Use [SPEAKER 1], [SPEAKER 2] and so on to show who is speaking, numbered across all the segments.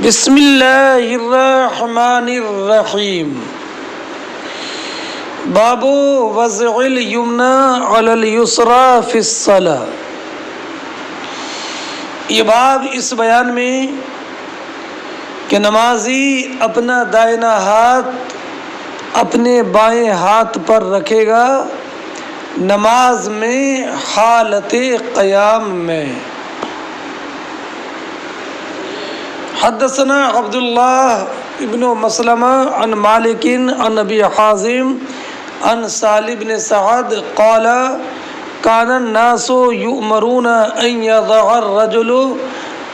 [SPEAKER 1] بسم اللہ الرحمن الرحیم باب وضع الیمنی علی الیسری فی الصلاۃ۔ یہ باب اس بیان میں کہ نمازی اپنا دائنا ہاتھ اپنے بائیں ہاتھ پر رکھے گا نماز میں حالت قیام میں۔ حدثنا عبداللہ ابن مسلمہ عن مالک عن ابی حازم عن سالم بن سعد قال كان الناس يؤمرون ان يضع الرجل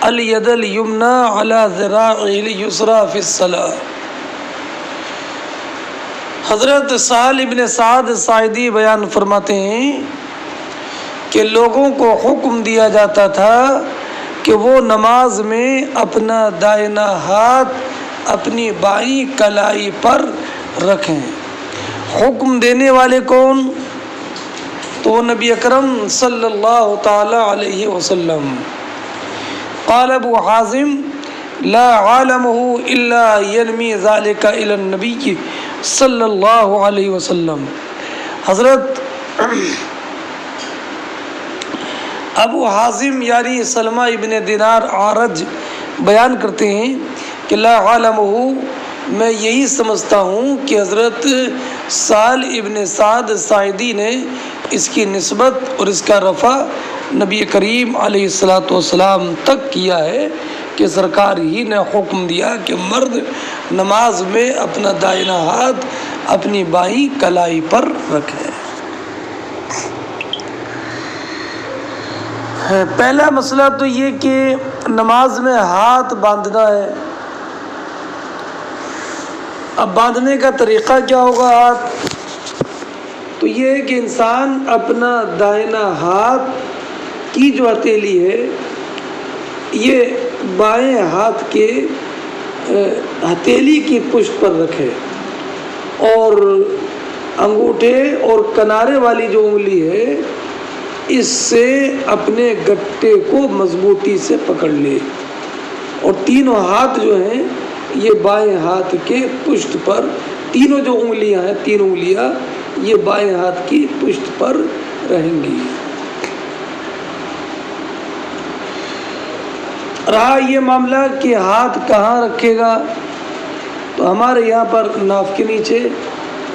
[SPEAKER 1] اليد اليمنى على ذراعه اليسرى في الصلاة۔ حضرت سالم بن سعد ساعدی بیان فرماتے ہیں کہ لوگوں کو حکم دیا جاتا تھا کہ وہ نماز میں اپنا دائنا ہاتھ اپنی بائیں کلائی پر رکھیں۔ حکم دینے والے کون؟ تو نبی اکرم صلی اللہ تعالی علیہ وسلم۔ قال ابو حازم لا عالمه الا ينمی ذلك الى النبی صلی اللہ علیہ وسلم۔ حضرت ابو حازم یعنی سلمہ ابن دینار عارج بیان کرتے ہیں کہ لا عالمہ، میں یہی سمجھتا ہوں کہ حضرت سال ابن سعد ساعدی نے اس کی نسبت اور اس کا رفع نبی کریم علیہ السلام تک کیا ہے کہ سرکار ہی نے حکم دیا کہ مرد نماز میں اپنا دائنا ہاتھ اپنی بائیں کلائی پر رکھے۔ پہلا مسئلہ تو یہ کہ نماز میں ہاتھ باندھنا ہے۔ اب باندھنے کا طریقہ کیا ہوگا؟ ہاتھ تو یہ ہے کہ انسان اپنا دائنا ہاتھ کی جو ہتھیلی ہے یہ بائیں ہاتھ کے ہتھیلی کی پشت پر رکھے اور انگوٹھے اور کنارے والی جو انگلی ہے اس سے اپنے گٹے کو مضبوطی سے پکڑ لے، اور تینوں ہاتھ جو ہیں یہ بائیں ہاتھ کے پشت پر، تینوں جو انگلیاں ہیں تین انگلیاں یہ بائیں ہاتھ کی پشت پر رہیں گی۔ رہا یہ معاملہ کہ ہاتھ کہاں رکھے گا، تو ہمارے یہاں پر ناف کے نیچے،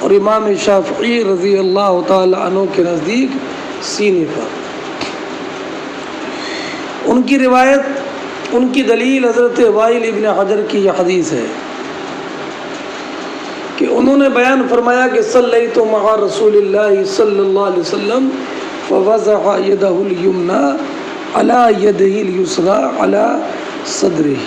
[SPEAKER 1] اور امام شافعی رضی اللہ تعالی عنہ کے نزدیک سینے پر۔ ان کی روایت، ان کی دلیل حضرت وائل ابن حجر کی یہ حدیث ہے کہ انہوں نے بیان فرمایا کہ صلیت مع رسول اللہ صلی اللہ علیہ وسلم فوضع یدہ الیمنی علی یدہ الیسری علی صدرہ۔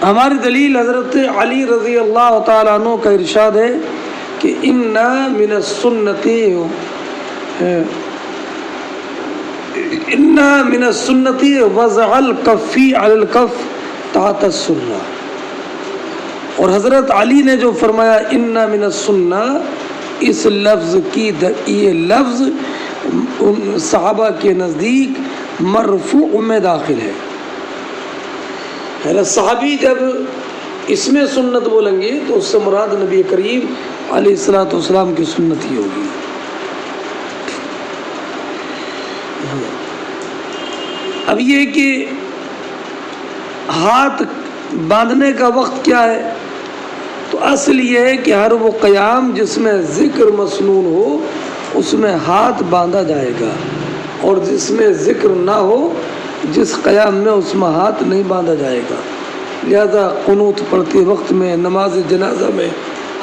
[SPEAKER 1] ہماری دلیل حضرت علی رضی اللہ تعالیٰ عنہ کا ارشاد ہے کہ ان من السنت وضع الکف علی الکف تحت السرہ۔ اور حضرت علی نے جو فرمایا ان من السنہ، اس لفظ کی یہ لفظ صحابہ کے نزدیک مرفوع میں داخل ہے۔ صحابی جب اس میں سنت بولیں گے تو اس سے مراد نبی کریم علیہ السلام کی سنت ہی ہوگی۔ اب یہ کہ ہاتھ باندھنے کا وقت کیا ہے، تو اصل یہ ہے کہ ہر وہ قیام جس میں ذکر مسنون ہو اس میں ہاتھ باندھا جائے گا، اور جس میں ذکر نہ ہو جس قیام میں اس میں ہاتھ نہیں باندھا جائے گا۔ لہذا قنوت پڑھتے وقت میں نماز جنازہ میں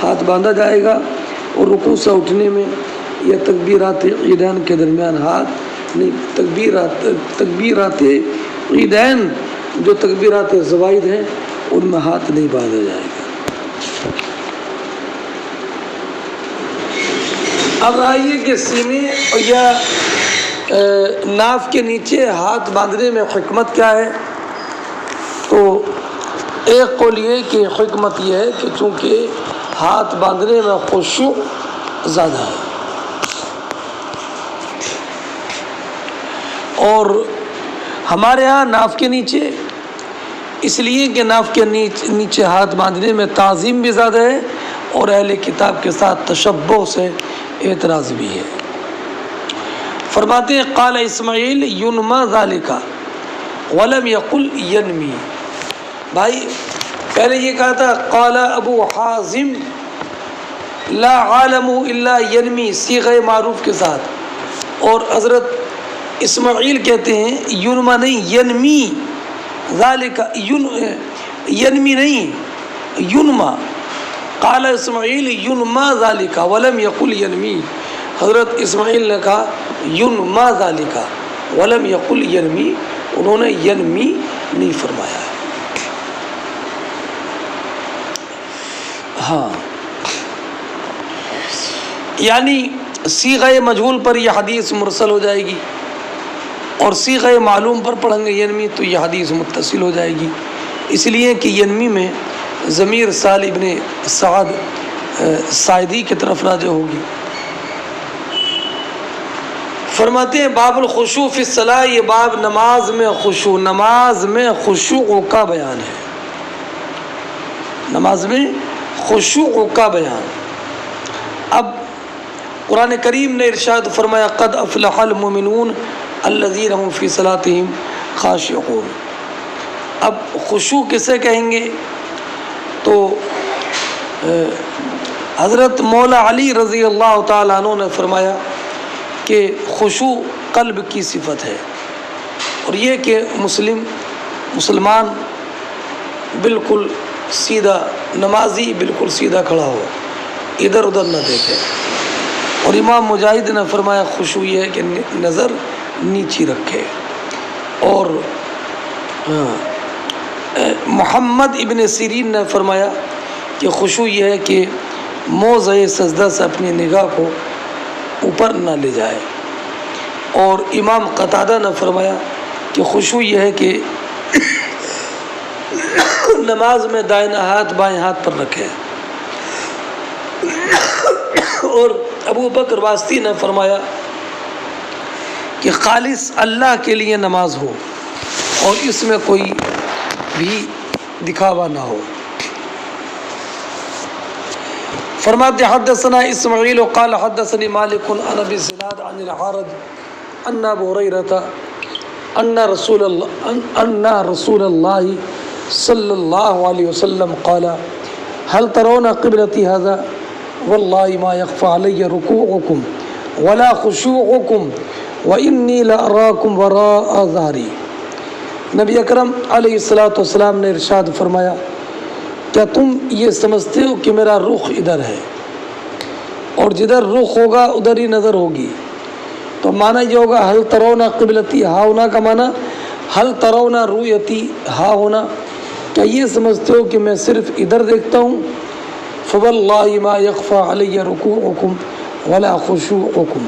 [SPEAKER 1] ہاتھ باندھا جائے گا، اور رکوع سے اٹھنے میں یا تکبیرات عیدین کے درمیان ہاتھ نہیں، تکبیرات عیدین جو تکبیرات زوائد ہیں ان میں ہاتھ نہیں باندھا جائے گا۔ اب آئیے کہ سینے یا ناف کے نیچے ہاتھ باندھنے میں حکمت کیا ہے؟ تو ایک قول یہ کہ حکمت یہ ہے کہ چونکہ ہاتھ باندھنے میں خشوع زیادہ ہے، اور ہمارے ہاں ناف کے نیچے اس لیے کہ ناف کے نیچے ہاتھ باندھنے میں تعظیم بھی زیادہ ہے اور اہل کتاب کے ساتھ تشبہ سے اعتراض بھی ہے۔ فرماتے ہیں قال اسماعیل ینما ذالک ولم یقل ینمی۔ بھائی پہلے یہ کہا تھا قال ابو حازم لا عالم الا ینمی صیغہ معروف کے ساتھ، اور حضرت اسماعیل کہتے ہیں ینما نہیں ینمی ذالک، ینمی نہیں ینما، قال اسماعیل ینما ذالک ولم یقل ینمی، حضرت اسماعیل نے کہا ینما ذالک ولم یقل ینمی، انہوں نے ینمی نہیں فرمایا۔ ہاں یعنی صیغہ مجہول پر یہ حدیث مرسل ہو جائے گی، اور صیغہ معلوم پر پڑھیں گے ینمی تو یہ حدیث متصل ہو جائے گی، اس لیے کہ ینمی میں ضمیر سال ابن سعد ساعدی کی طرف راجع ہوگی۔ فرماتے ہیں باب الخشوع فی الصلاۃ، یہ باب نماز میں خشوع، نماز میں خشوع کا بیان ہے، نماز میں خشوع کا بیان۔ اب قرآن کریم نے ارشاد فرمایا قد افلح المؤمنون الذین هم فی صلاتهم خاشعون۔ اب خشوع کسے کہیں گے؟ تو حضرت مولا علی رضی اللہ تعالیٰ عنہ نے فرمایا کہ خشوع قلب کی صفت ہے، اور یہ کہ مسلمان بالکل سیدھا، نمازی بالکل سیدھا کھڑا ہو، ادھر ادھر نہ دیکھے۔ اور امام مجاہد نے فرمایا خشوع یہ ہے کہ نظر نیچی رکھے۔ اور محمد ابن سیرین نے فرمایا کہ خشوع یہ ہے کہ موضع سجدہ سے اپنی نگاہ کو اوپر نہ لے جائے۔ اور امام قتادہ نے فرمایا کہ خشوع یہ ہے کہ نماز میں دائیں ہاتھ بائیں ہاتھ پر رکھے۔ اور ابو بکر واسطی نے فرمایا کہ خالص اللہ کے لیے نماز ہو اور اس میں کوئی بھی دکھاوا نہ ہو۔ فرماتے حدثنا اسماعیل قال حدثني مالك عن ابي الزناد عن الحارث ان ابو هريره ان رسول الله صلی اللہ علیہ وسلم قال هل ترون قبلتي هذا والله ما يخفى علي ركوعكم ولا خشوعكم واني لاراكم وراء ظهري۔ نبی اکرم علیہ الصلوۃ والسلام نے ارشاد فرمایا کیا تم یہ سمجھتے ہو کہ میرا رخ ادھر ہے اور جدھر رخ ہوگا ادھر ہی نظر ہوگی؟ تو معنی یہ ہوگا حل ترون قبلتی، ہا ہونا کا معنی حل ترون رؤیتی، ہا ہونا، کیا یہ سمجھتے ہو کہ میں صرف ادھر دیکھتا ہوں؟ فواللہ ما یخفی علی رکوعکم ولا خشوعکم،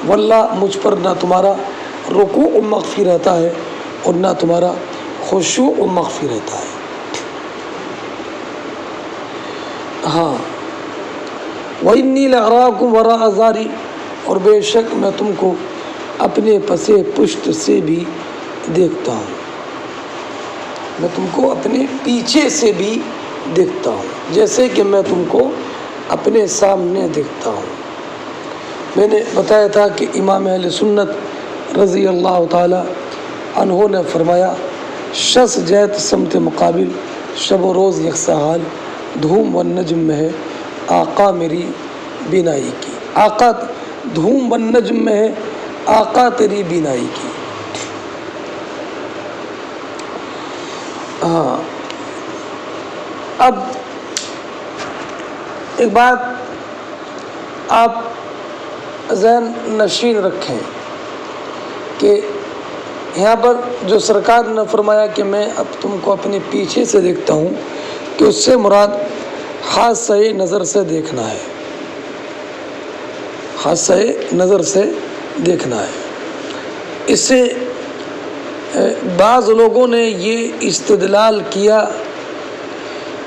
[SPEAKER 1] واللہ مجھ پر نہ تمہارا رکوع مخفی رہتا ہے اور نہ تمہارا خشوع مخفی رہتا ہے۔ ہاں وَإِنِّي لَأَرَاكُمْ وَرَاءَ ظَهْرِي، اور بے شک میں تم کو اپنے پسے پشت سے بھی دیکھتا ہوں، میں تم کو اپنے پیچھے سے بھی دیکھتا ہوں جیسے کہ میں تم کو اپنے سامنے دیکھتا ہوں۔ میں نے بتایا تھا کہ امام اہل سنت رضی اللہ تعالی عنہ نے فرمایا شس جیت سمت مقابل، شب و روز یکساں حال، دھوم و نجم میں ہے آقا میری بینائی کی، آقا دھوم و نجم میں ہے آقا تیری بینائی کی۔ ہاں اب ایک بات آپ ذہن نشین رکھیں کہ یہاں پر جو سرکار نے فرمایا کہ میں اب تم کو اپنے پیچھے سے دیکھتا ہوں، کہ اس سے مراد حادثہ نظر سے دیکھنا ہے، حادثہ نظر سے دیکھنا ہے۔ اس سے بعض لوگوں نے یہ استدلال کیا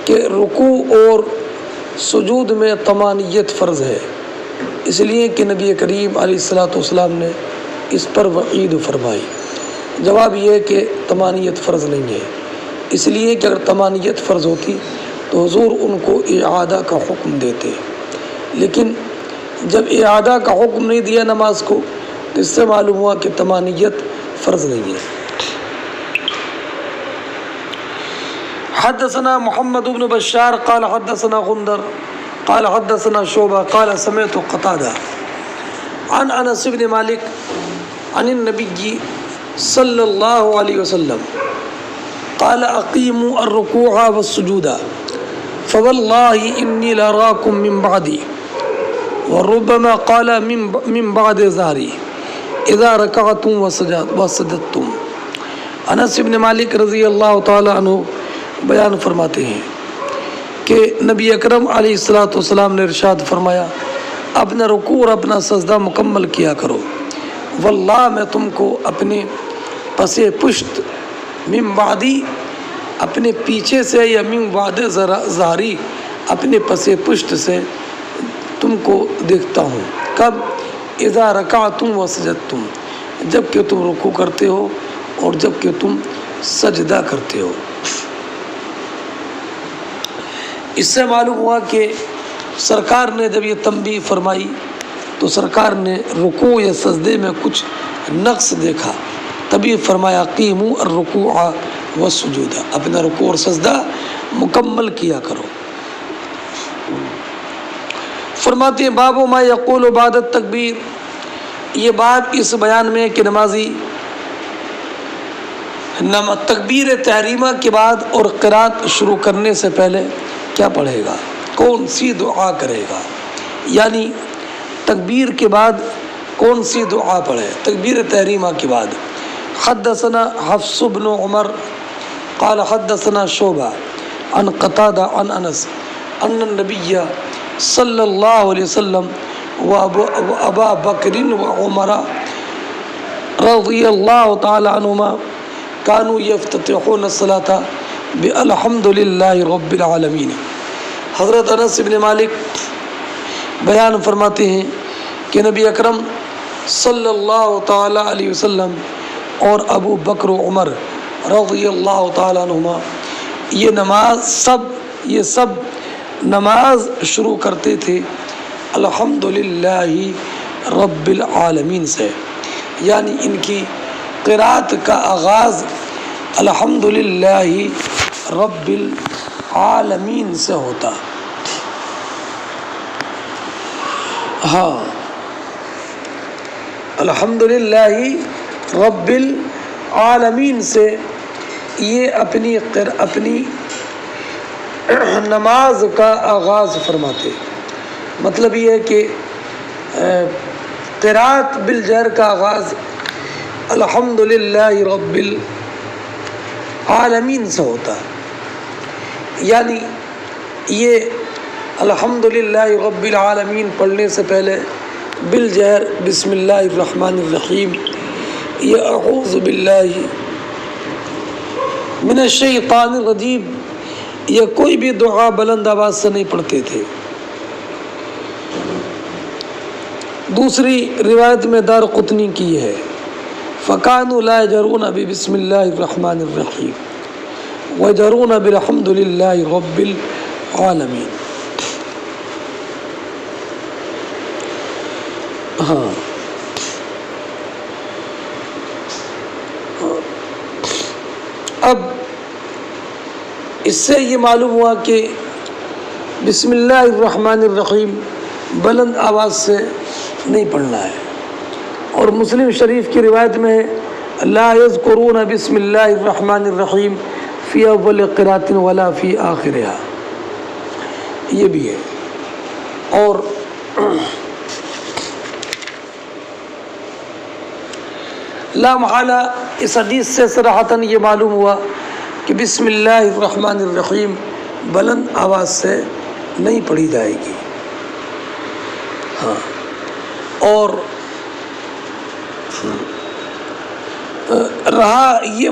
[SPEAKER 1] کہ رکوع اور سجود میں طمانیت فرض ہے، اس لیے کہ نبی کریم علیہ الصلوۃ والسلام نے اس پر وعید فرمائی۔ جواب یہ ہے کہ تمانیت فرض نہیں ہے، اس لیے کہ اگر تمانیت فرض ہوتی تو حضور ان کو اعادہ کا حکم دیتے، لیکن جب اعادہ کا حکم نہیں دیا نماز کو تو اس سے معلوم ہوا کہ تمانیت فرض نہیں ہے۔ حدثنا محمد بن بشار قال حدثنا غندر قال حدثنا شعبہ قال سمعت قتادہ عن انس بن مالک عن النبی صلی اللہ علیہ وسلم قال اقیموا الرکوع والسجود فواللہ انی لراکم من بعدی وربما قال من بعد ظہری اذا رکعتم وسجدتم۔ انس بن مالک رضی اللہ تعالی عنہ بیان فرماتے ہیں کہ نبی اکرم علیہ الصلوۃ والسلام نے ارشاد فرمایا، اپنا رکوع اور اپنا سجدہ مکمل کیا کرو، واللہ میں تم کو اپنے پس پشت من بعدی اپنے پیچھے سے یا من بعد ظہری اپنے پس پشت سے تم کو دیکھتا ہوں۔ کب؟ اذا رکعتم وسجدتم، جب کہ تم رکوع کرتے ہو اور جب کہ تم سجدہ کرتے ہو۔ اس سے معلوم ہوا کہ سرکار نے جب یہ تنبیہ فرمائی تو سرکار نے رکوع یا سجدے میں کچھ نقص دیکھا، تبھی فرمایا قیموا الرکوع والسجود، اپنا رکوع اور سجدہ مکمل کیا کرو۔ فرماتے ہیں باب ما یقول بعد التکبیر، یہ بات اس بیان میں کہ نمازی تکبیر تحریمہ کے بعد اور قرات شروع کرنے سے پہلے کیا پڑھے گا، کون سی دعا کرے گا، یعنی تکبیر کے بعد کون سی دعا پڑھے تکبیر تحریمہ کے بعد۔ حدثنا حفص بن عمر قال حدثنا شعبہ عن قتادہ عن انس ان النبی صلی اللہ علیہ وسلم و ابا بکر و عمر رضی اللہ تعالی عنہما كانوا یفتتحون الصلاۃ بالحمد للہ رب العالمین۔ حضرت انس بن مالک بیان فرماتے ہیں کہ نبی اکرم صلی اللہ تعالی علیہ وسلم اور ابو بکر و عمر رضی اللہ تعالی عنہما یہ سب نماز شروع کرتے تھے الحمد للہ رب العالمین سے، یعنی ان کی قرات کا آغاز الحمد للہ رب العالمین سے ہوتا۔ ہاں، الحمد للہ رب العالمین سے یہ اپنی نماز کا آغاز فرماتے۔ مطلب یہ ہے کہ قرات بالجہر کا آغاز الحمد للہ رب العالمین سے ہوتا، یعنی یہ الحمد للہ رب العالمین پڑھنے سے پہلے بالجہر بسم اللہ الرحمن الرحیم یا اعوذ باللہ من الشیطان الرجیم یا کوئی بھی دعا بلند آواز سے نہیں پڑھتے تھے۔ دوسری روایت میں دارقطنی کی ہے فَكَانُوا لَا يَجْهَرُونَ بِبِسْمِ اللَّهِ الرَّحْمَنِ الرَّحِيمِ وَيَجْهَرُونَ بِالْحَمْدُ لِلَّهِ رَبِّ الْعَالَمِينَ۔ ہاں، اب اس سے یہ معلوم ہوا کہ بسم اللہ الرحمن الرحیم بلند آواز سے نہیں پڑھنا ہے، اور مسلم شریف کی روایت میں ہے لا یذکرون بسم اللہ الرحمن الرحیم فی اول قرات ولا فی آخرہا، یہ بھی ہے۔ اور لا محالہ اس حدیث سے صراحتاً یہ معلوم ہوا کہ بسم اللہ الرحمن الرحیم بلند آواز سے نہیں پڑھی جائے گی۔ ہاں، اور رہا یہ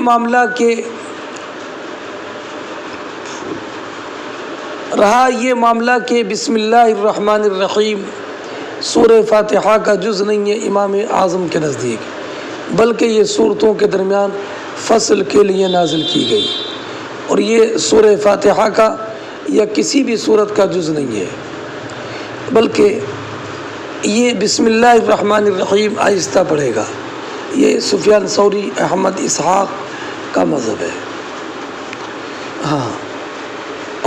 [SPEAKER 1] معاملہ کہ بسم اللہ الرحمن الرحیم سورہ فاتحہ کا جز نہیں ہے امام اعظم کے نزدیک، بلکہ یہ صورتوں کے درمیان فصل کے لیے نازل کی گئی، اور یہ سورہ فاتحہ کا یا کسی بھی سورت کا جز نہیں ہے، بلکہ یہ بسم اللہ الرحمن الرحیم آہستہ پڑھے گا۔ یہ سفیان ثوری، احمد اسحاق کا مذہب ہے۔ ہاں،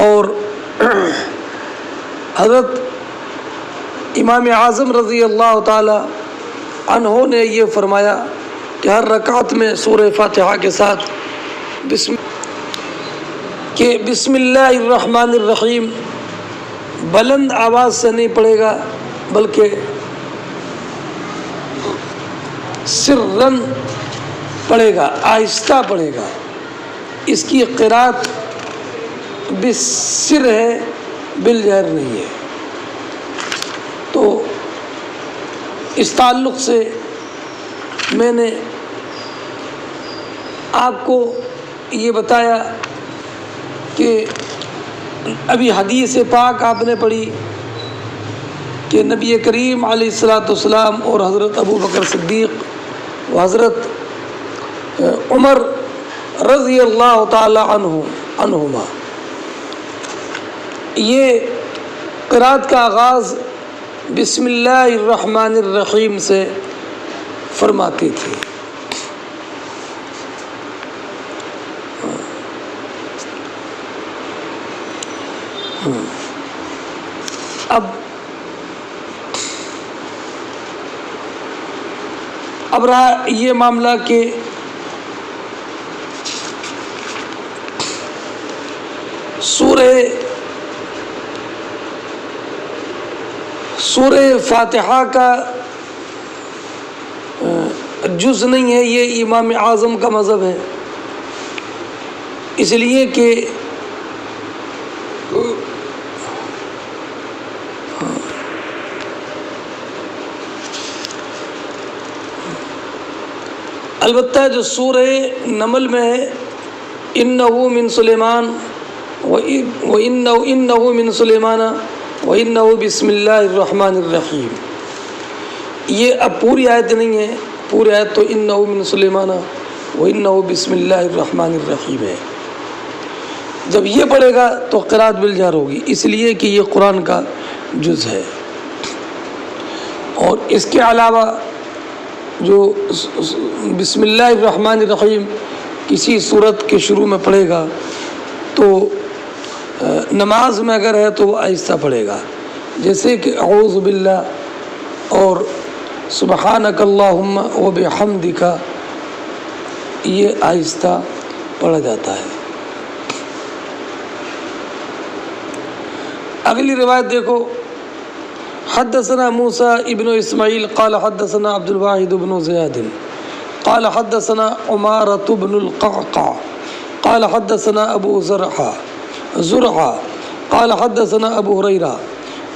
[SPEAKER 1] اور حضرت امام اعظم رضی اللہ تعالی عنہ نے یہ فرمایا کہ ہر رکعت میں سورہ فاتحہ کے ساتھ بسم اللہ الرحمن الرحیم بلند آواز سے نہیں پڑھے گا، بلکہ سرن پڑھے گا، آہستہ پڑھے گا۔ اس کی قرات بالسر ہے، بالجہر نہیں ہے۔ تو اس تعلق سے میں نے آپ کو یہ بتایا کہ ابھی حدیث پاک آپ نے پڑھی کہ نبی کریم علیہ الصلاۃ والسلام اور حضرت ابو بکر صدیق و حضرت عمر رضی اللہ تعالی عنہما یہ قرات کا آغاز بسم اللہ الرحمن الرحیم سے فرماتے تھے۔ اب رہا یہ معاملہ کہ سورہ فاتحہ کا جز نہیں ہے، یہ امام اعظم کا مذہب ہے، اس لیے کہ البتہ جو سورہ نمل میں ہے انہو من سلیمان انہو من سلیمان وانہو بسم اللہ الرحمن الرحیم، یہ اب پوری آیت نہیں ہے، پوری آیت تو انہو من سلیمان وانہو بسم اللہ الرحمن الرحیم ہے۔ جب یہ پڑھے گا تو قرات بالجہر ہوگی، اس لیے کہ یہ قرآن کا جز ہے۔ اور اس کے علاوہ جو بسم اللہ الرحمن الرحیم کسی سورت کے شروع میں پڑھے گا تو نماز میں اگر ہے تو وہ آہستہ پڑھے گا، جیسے کہ اعوذ باللہ اور سبحانک اللہم وبحمدک، یہ آہستہ پڑھا جاتا ہے۔ اگلی روایت دیکھو، حدثنا موسیٰ ابن اسماعیل قال حدثنا عبد الواحد بن زیاد قال حدثنا عمارة بن القعقاع قال حدثنا ابو زرعہ قال حدثنا ابو ہریرہ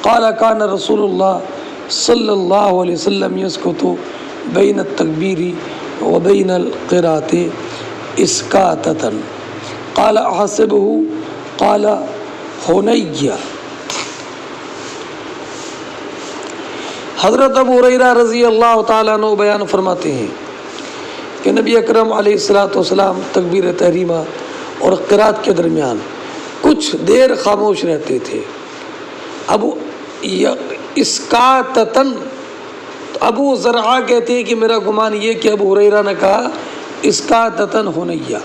[SPEAKER 1] قال كان رسول اللہ صلی اللہ علیہ وسلم يسكت بين التکبیر وبين القراءة اسکاتة قال احسبه قال حنیہ۔ حضرت ابو ہریرہ رضی اللہ تعالیٰ عنہ بیان فرماتے ہیں کہ نبی اکرم علیہ الصلاۃ والسلام تکبیر تحریمہ اور قرات کے درمیان کچھ دیر خاموش رہتے تھے۔ اسکاتتن، ابو زرعہ کہتے ہیں کہ میرا گمان یہ کہ ابو ہریرہ نے کہا اسکاتتن حنیہ،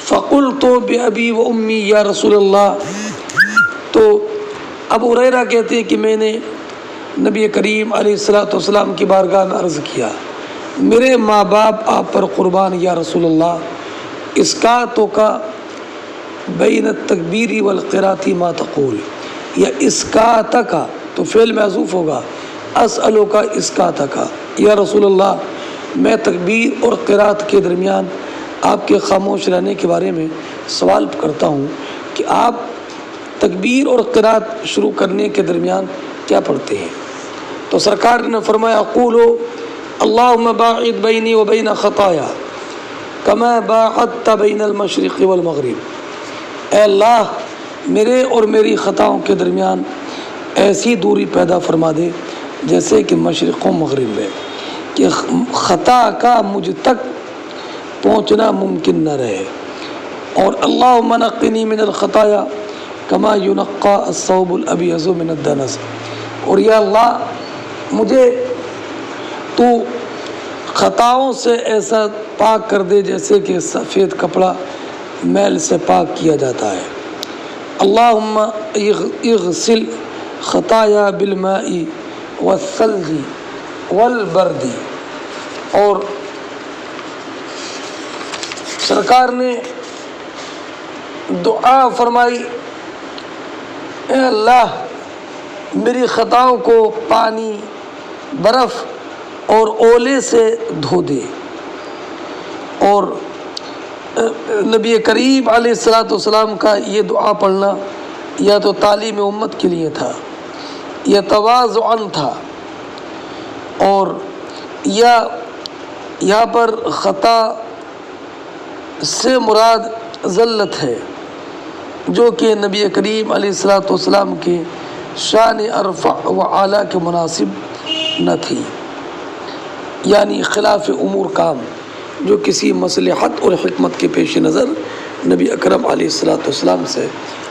[SPEAKER 1] فقلت بأبی و امی یا رسول اللہ، تو ابو ہریرہ کہتے ہیں کہ میں نے نبی کریم علیہ الصلاۃ والسلام کی بارگاہ میں عرض کیا، میرے ماں باپ آپ پر قربان یا رسول اللہ، اسکاتوں کا بین التکبیر والقراءۃ ما تقول، یا اسکاتہ کا تو فعل محذوف ہوگا، اسألو کا اسکاتہ کا، یا رسول اللہ میں تکبیر اور قراءت کے درمیان آپ کے خاموش رہنے کے بارے میں سوال کرتا ہوں کہ آپ تکبیر اور قراءت شروع کرنے کے درمیان کیا پڑھتے ہیں؟ تو سرکار نے فرمایا قولو اللہم باعد بینی و بین خطایا کما باعدت بین المشرق والمغرب، اے اللہ میرے اور میری خطاؤں کے درمیان ایسی دوری پیدا فرما دے جیسے کہ مشرق و مغرب میں۔ کہ خطا کا مجھ تک پہنچنا ممکن نہ رہے۔ اور اللہم نقنی من الخطایا کما ینقی الثوب الابیض من الدنس، اور یا اللہ مجھے تو خطاؤں سے ایسا پاک کر دے جیسے کہ سفید کپڑا میل سے پاک کیا جاتا ہے۔ اللہم اغسل خطایا بالماء والثلج والبرد، اور سرکار نے دعا فرمائی، اے اللہ میری خطاؤں کو پانی، برف اور اولے سے دھو دے۔ اور نبی کریم علیہ السلام کا یہ دعا پڑھنا یا تو تعلیم امت کے لیے تھا، یا تواضعاً تھا، اور یا یہاں پر خطا سے مراد ذلت ہے، جو کہ نبی کریم علیہ السلام کے شان ارفع و اعلیٰ کے مناسب نہ تھی، یعنی خلاف امور کام جو کسی مصلحت اور حکمت کے پیش نظر نبی اکرم علیہ السلام سے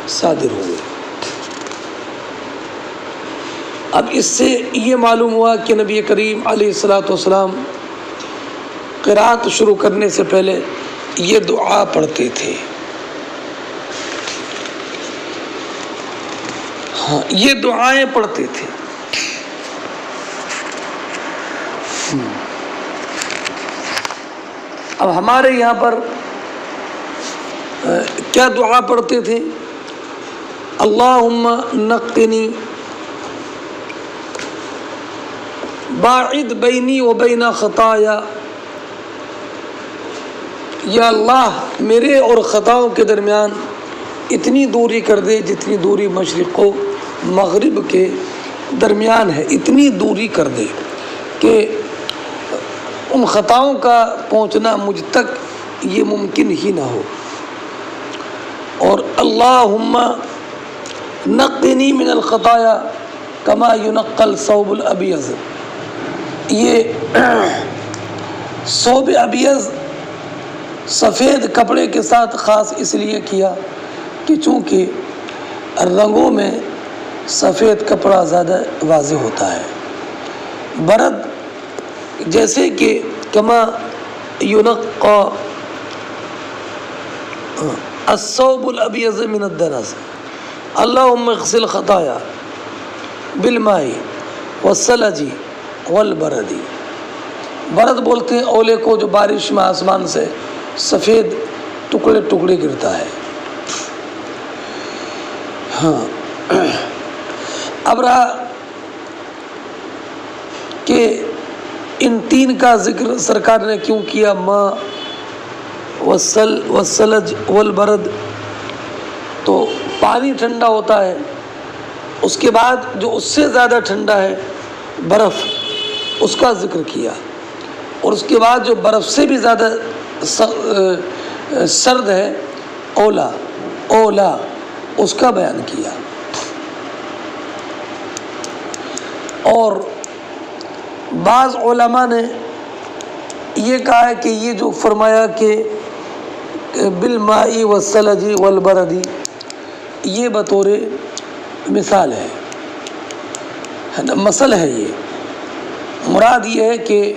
[SPEAKER 1] صادر ہوئے۔ اب اس سے یہ معلوم ہوا کہ نبی کریم علیہ السلام قرات شروع کرنے سے پہلے یہ دعا پڑھتے تھے۔ ہاں، یہ دعائیں پڑھتے تھے۔ اب ہمارے یہاں پر کیا دعا پڑھتے تھے؟ اللہم نقنی باعد بینی و بین خطایا، یا اللہ میرے اور خطاؤں کے درمیان اتنی دوری کر دے جتنی دوری مشرق و مغرب کے درمیان ہے، اتنی دوری کر دے کہ ان خطاؤں کا پہنچنا مجھ تک یہ ممکن ہی نہ ہو۔ اور اللہم نقنی من الخطایا کما ینقی الثوب الابیض، یہ ثوب ابیض سفید کپڑے کے ساتھ خاص اس لیے کیا کہ چونکہ رنگوں میں سفید کپڑا زیادہ واضح ہوتا ہے۔ برد جیسے کہ کما ینقی الثوب الابیض من الدنس، اللہم اغسل خطایا بالماء والثلج والبرد۔ برد بولتے ہیں اولے کو جو بارش میں آسمان سے سفید ٹکڑے ٹکڑے گرتا ہے۔ ہاں، اب رہا کہ ان تین کا ذکر سرکار نے کیوں کیا، ماء والثلج والبرد، تو پانی ٹھنڈا ہوتا ہے، اس کے بعد جو اس سے زیادہ ٹھنڈا ہے برف، اس کا ذکر کیا، اور اس کے بعد جو برف سے بھی زیادہ سرد ہے اولا، اس کا بیان کیا۔ اور بعض علماء نے یہ کہا ہے کہ یہ جو فرمایا کہ بالماء والثلج والبرد، یہ بطور مثال ہے نا، مثل ہے، یہ مراد یہ ہے کہ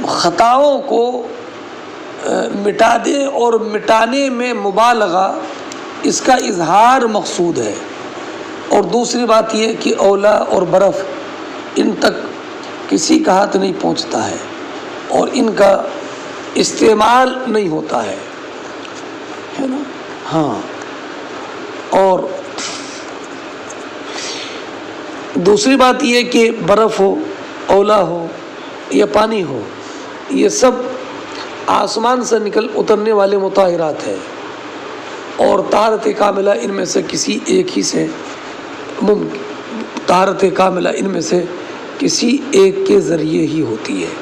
[SPEAKER 1] خطاؤں کو مٹا دے، اور مٹانے میں مبالغہ اس کا اظہار مقصود ہے۔ اور دوسری بات یہ کہ اولا اور برف ان تک کسی کا ہاتھ نہیں پہنچتا ہے اور ان کا استعمال نہیں ہوتا ہے نا۔ ہاں، اور دوسری بات یہ کہ برف ہو، اولا ہو یا پانی ہو، یہ سب آسمان سے نکل اترنے والے مطہرات ہیں، اور طہارت کاملہ ان میں سے کسی ایک ہی سے طہارت کاملہ ان میں سے کسی ایک کے ذریعے ہی ہوتی ہے۔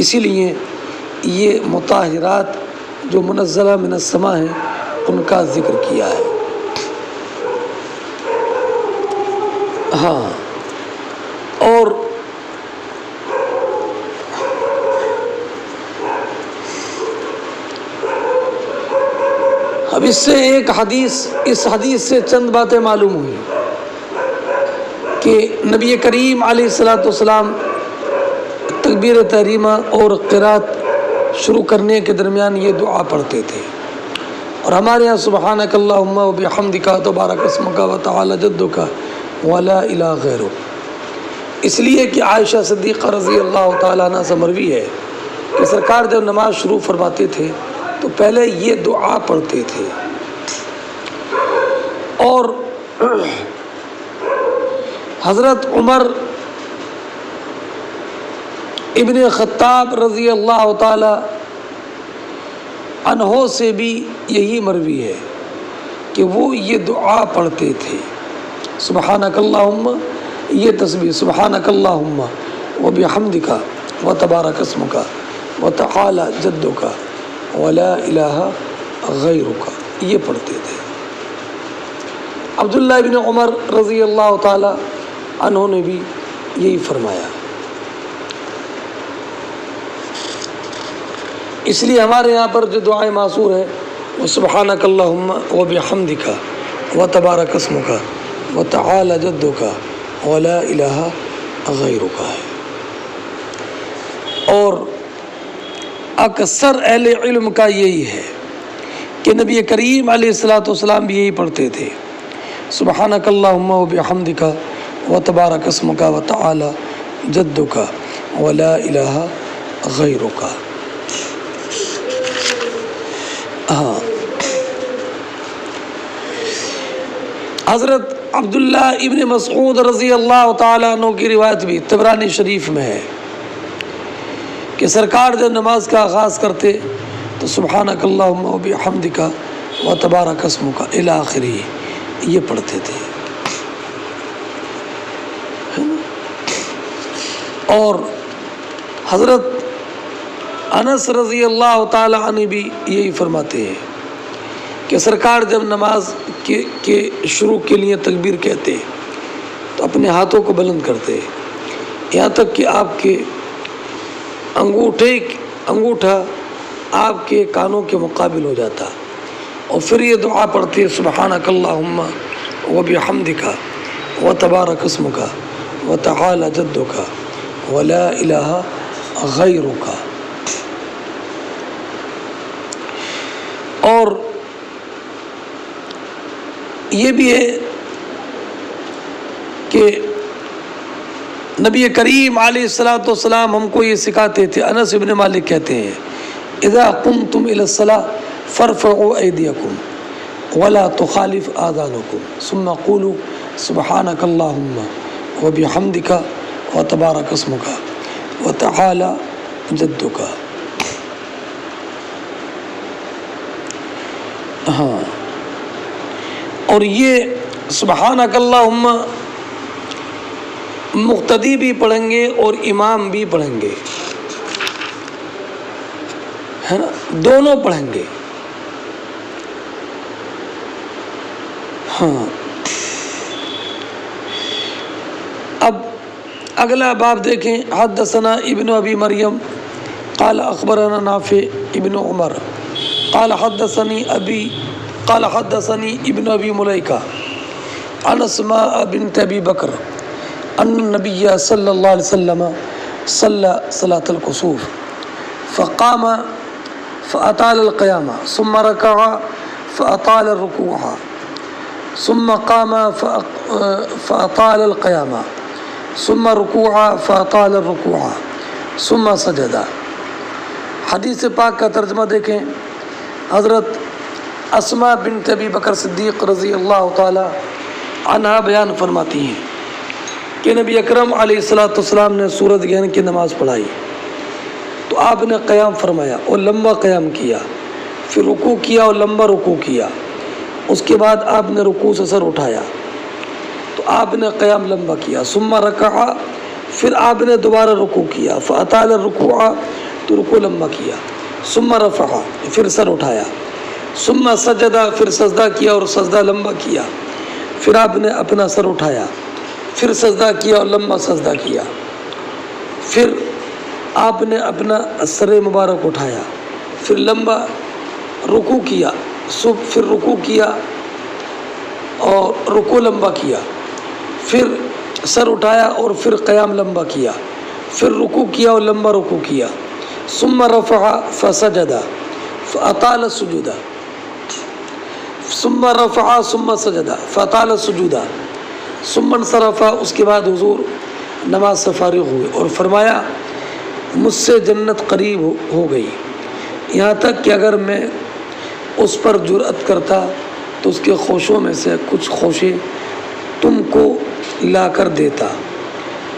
[SPEAKER 1] اسی لیے یہ مطہرات جو منزلہ من السماء ہیں ان کا ذکر کیا ہے۔ ہاں، اور اب اس سے اس حدیث سے چند باتیں معلوم ہوئی کہ نبی کریم علیہ الصلوۃ والسلام تکبیر تحریمہ اور قرات شروع کرنے کے درمیان یہ دعا پڑھتے تھے، اور ہمارے یہاں سبحانک اللہم و بحمدک تبارک اسمک و تعالی جدک ولا الہ غیرک، اس لیے کہ عائشہ صدیقہ رضی اللہ تعالیٰ عنہ سے مروی ہے کہ سرکار جب نماز شروع فرماتے تھے تو پہلے یہ دعا پڑھتے تھے. اور حضرت عمر ابن خطاب رضی اللہ تعالی عنہ سے بھی یہی مروی ہے کہ وہ یہ دعا پڑھتے تھے، سبحانک اللہم، یہ تسبیح سبحانک اللہم و بحمدک و تبارک اسمک و تعالی جدک ولا الہ غیرک، یہ پڑھتے تھے. عبداللہ ابن عمر رضی اللہ تعالی عنہ نے بھی یہی فرمایا. اس لیے ہمارے یہاں پر جو دعائیں معصور ہے وہ سبحانک اللہم و بحمدک و تبارک اسمک و تعالی جدک ولا الہ غیرک ہے. اور اکثر اہل علم کا یہی ہے کہ نبی کریم علیہ الصلوۃ والسلام بھی یہی پڑھتے تھے، سبحانک اللہم و بحمدک و تبارک اسمک و تعالی جدک ولا الہ غیرک. ہاں، حضرت عبداللہ ابن مسعود رضی اللہ تعالیٰ عنہ کی روایت بھی طبرانی شریف میں ہے کہ سرکار جب نماز کا آغاز کرتے تو سبحانک اللہم و بحمدک و تبارک اسمک الی آخرہ یہ پڑھتے تھے. اور حضرت انس رضی اللہ تعالی عنہ بھی یہی فرماتے ہیں کہ سرکار جب نماز کے شروع کے لیے تکبیر کہتے تو اپنے ہاتھوں کو بلند کرتے، یہاں تک کہ آپ کے انگوٹھا آپ کے کانوں کے مقابل ہو جاتا، اور پھر یہ دعا پڑھتے سبحانک اللہم و بحمدک و تبارک اسمک و تعالی جدک ولا الہ غیرک. اور یہ بھی ہے کہ نبی کریم علیہ الصلوۃ والسلام ہم کو یہ سکھاتے تھے. انس ابن مالک کہتے ہیں اذا قمتم الى الصلاة فارفعوا ایدیکم ولا تخالف آذانکم ثم قولوا سبحانک اللہم و بحمدک و تبارک اسمک و تعالی جدک. ہاں، اور یہ سبحانک اللہم مقتدی بھی پڑھیں گے اور امام بھی پڑھیں گے، ہے نا، دونوں پڑھیں گے. ہاں، اب اگلا باب دیکھیں. حدثنا ابن ابی مریم قال اخبرنا نافع ابن عمر قال حدثني ابن ابی ملیکہ عن اسماء بنت ابی بکر ان النبی صلی اللہ علیہ وسلم صلی صلاة الکسوف فقام فأطال القیام ثم رکع فأطال الرکوع ثم قام فأطال القیام ثم رکوع فأطال الرکوع ثم سجد. حدیث پاک کا ترجمہ دیکھیں. حضرت اسماء بنت ابی بکر صدیق رضی اللہ تعالی عنہا بیان فرماتی ہیں کہ نبی اکرم علیہ الصلوۃ والسلام نے سورۃ گہن کی نماز پڑھائی تو آپ نے قیام فرمایا اور لمبا قیام کیا، پھر رکوع کیا اور لمبا رکوع کیا، اس کے بعد آپ نے رکوع سے سر اٹھایا تو آپ نے قیام لمبا کیا، ثم رکع، پھر آپ نے دوبارہ رکوع کیا، فاطال الرکوع، تو رکوع لمبا کیا، ثم رفع، پھر سر اٹھایا، ثم سجد، پھر سجدہ کیا اور سجدہ لمبا کیا، پھر آپ نے اپنا سر اٹھایا، پھر سجدہ کیا اور لمبا سجدہ کیا، پھر آپ نے اپنا سر مبارک اٹھایا، پھر لمبا رکوع کیا، پھر رکوع کیا اور رکوع لمبا کیا، پھر سر اٹھایا اور پھر قیام لمبا کیا، پھر رکوع کیا اور لمبا رکوع کیا، ثم رفع فسجد فاطال السجود، ثم رفع ثم سجد فاطال السجود ثم انصرف، اس کے بعد حضور نماز سے فارغ ہوئے اور فرمایا مجھ سے جنت قریب ہو گئی، یہاں تک کہ اگر میں اس پر جرأت کرتا تو اس کے خوشوں میں سے کچھ خوشے تم کو لا کر دیتا،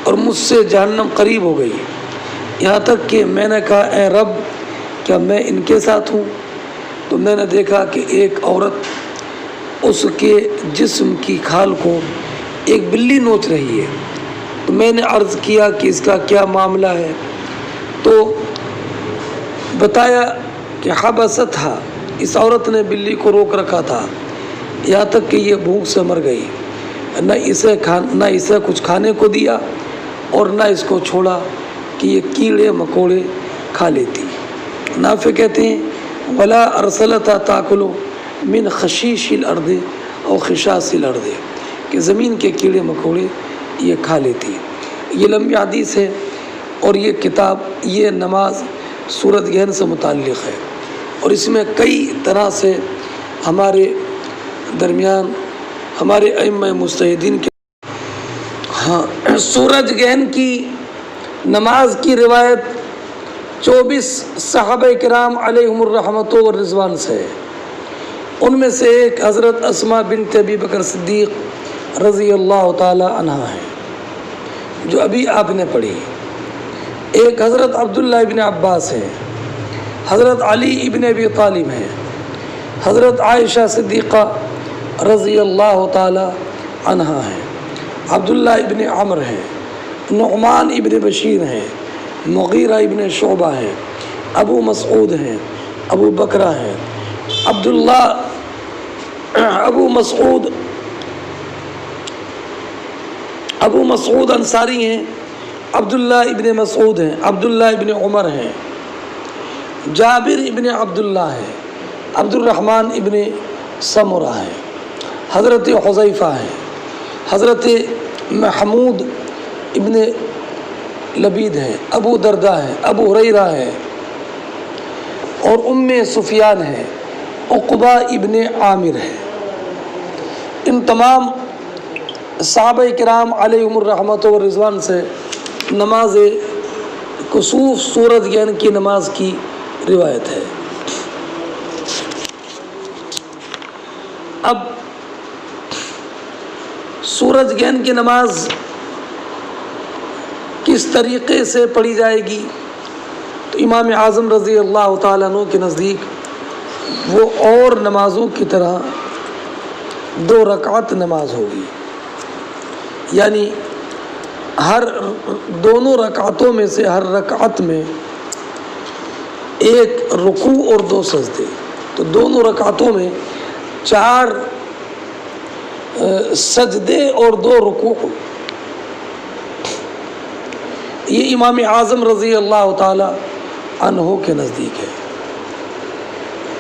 [SPEAKER 1] اور مجھ سے جہنم قریب ہو گئی، یہاں تک کہ میں نے کہا اے رب کیا میں ان کے ساتھ ہوں؟ تو میں نے دیکھا کہ ایک عورت اس کے جسم کی کھال کو ایک بلی نوچ رہی ہے، تو میں نے عرض کیا کہ اس کا کیا معاملہ ہے؟ تو بتایا کہ حبستھا، اس عورت نے بلی کو روک رکھا تھا یہاں تک کہ یہ بھوک سے مر گئی، نہ اسے کچھ کھانے کو دیا اور نہ اس کو چھوڑا کہ یہ کیڑے مکوڑے کھا لیتی۔ نافع کہتے ہیں ولا ارسلتا تاکلو من خشیش الارض او خشاش الارض، کہ زمین کے کیڑے مکوڑے یہ کھا لیتی۔ یہ لمبی حدیث ہے اور یہ کتاب، یہ نماز سورۃ گہن سے متعلق ہے، اور اس میں کئی طرح سے ہمارے درمیان ہمارے ائمہ مجتہدین کے سورج گہن کی نماز کی روایت 24 صحابہ کرام علیہم الرحمۃ والرضوان سے ہے، ان میں سے ایک حضرت اسماء بنت ابی بکر صدیق رضی اللہ تعالی عنہ ہے جو ابھی آپ نے پڑھی، ایک حضرت عبداللہ ابن عباس ہے، حضرت علی ابن ابی طالب ہیں، حضرت عائشہ صدیقہ رضی اللہ تعالی عنہ ہیں، عبداللہ ابن عمر ہیں، نعمان ابن بشیر ہیں، مغیرہ ابن شعبہ ہیں، ابو مسعود ہیں، ابو بکرہ ہیں، ابو مسعود انصاری ہیں، عبداللہ ابن مسعود ہیں، عبداللہ ابن عمر ہیں، جابر ابن عبداللہ ہیں، عبد الرحمن ابن سمرہ ہیں، حضرت حذیفہ ہیں، حضرت محمود ابن لبید ہیں، ابو درداء ہیں، ابو ہریرہ ہیں، اور ام سفیان ہیں، عقبہ ابن عامر ہیں۔ ان تمام صحابہ کرام علیہم الرحمۃ والرضوان سے نماز کسوف سورج گہن کی نماز کی روایت ہے۔ اب سورج گہن کی نماز کس طریقے سے پڑھی جائے گی؟ تو امام اعظم رضی اللہ تعالیٰ عنہ کے نزدیک وہ اور نمازوں کی طرح 2 رکعت نماز ہوگی، یعنی دونوں رکعتوں میں سے ہر رکعت میں ایک رکوع اور 2 سجدے، تو دونوں رکعتوں میں 4 سجدے اور 2 رکوع۔ یہ امام اعظم رضی اللہ تعالی عنہ کے نزدیک ہے،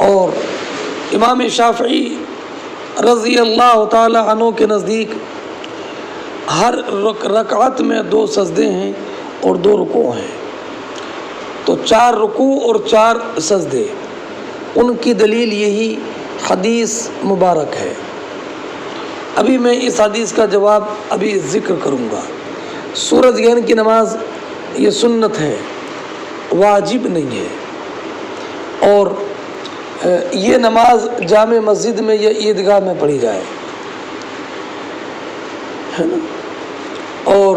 [SPEAKER 1] اور امام شافعی رضی اللہ تعالی عنہ کے نزدیک ہر رکعت میں 2 سجدے ہیں اور 2 رکوع ہیں، تو 4 رکوع اور 4 سجدے۔ ان کی دلیل یہی حدیث مبارک ہے۔ ابھی میں اس حدیث کا جواب ابھی ذکر کروں گا۔ سورج گہن کی نماز یہ سنت ہے، واجب نہیں ہے، اور یہ نماز جامع مسجد میں یا عیدگاہ میں پڑھی جائے، ہے نا، اور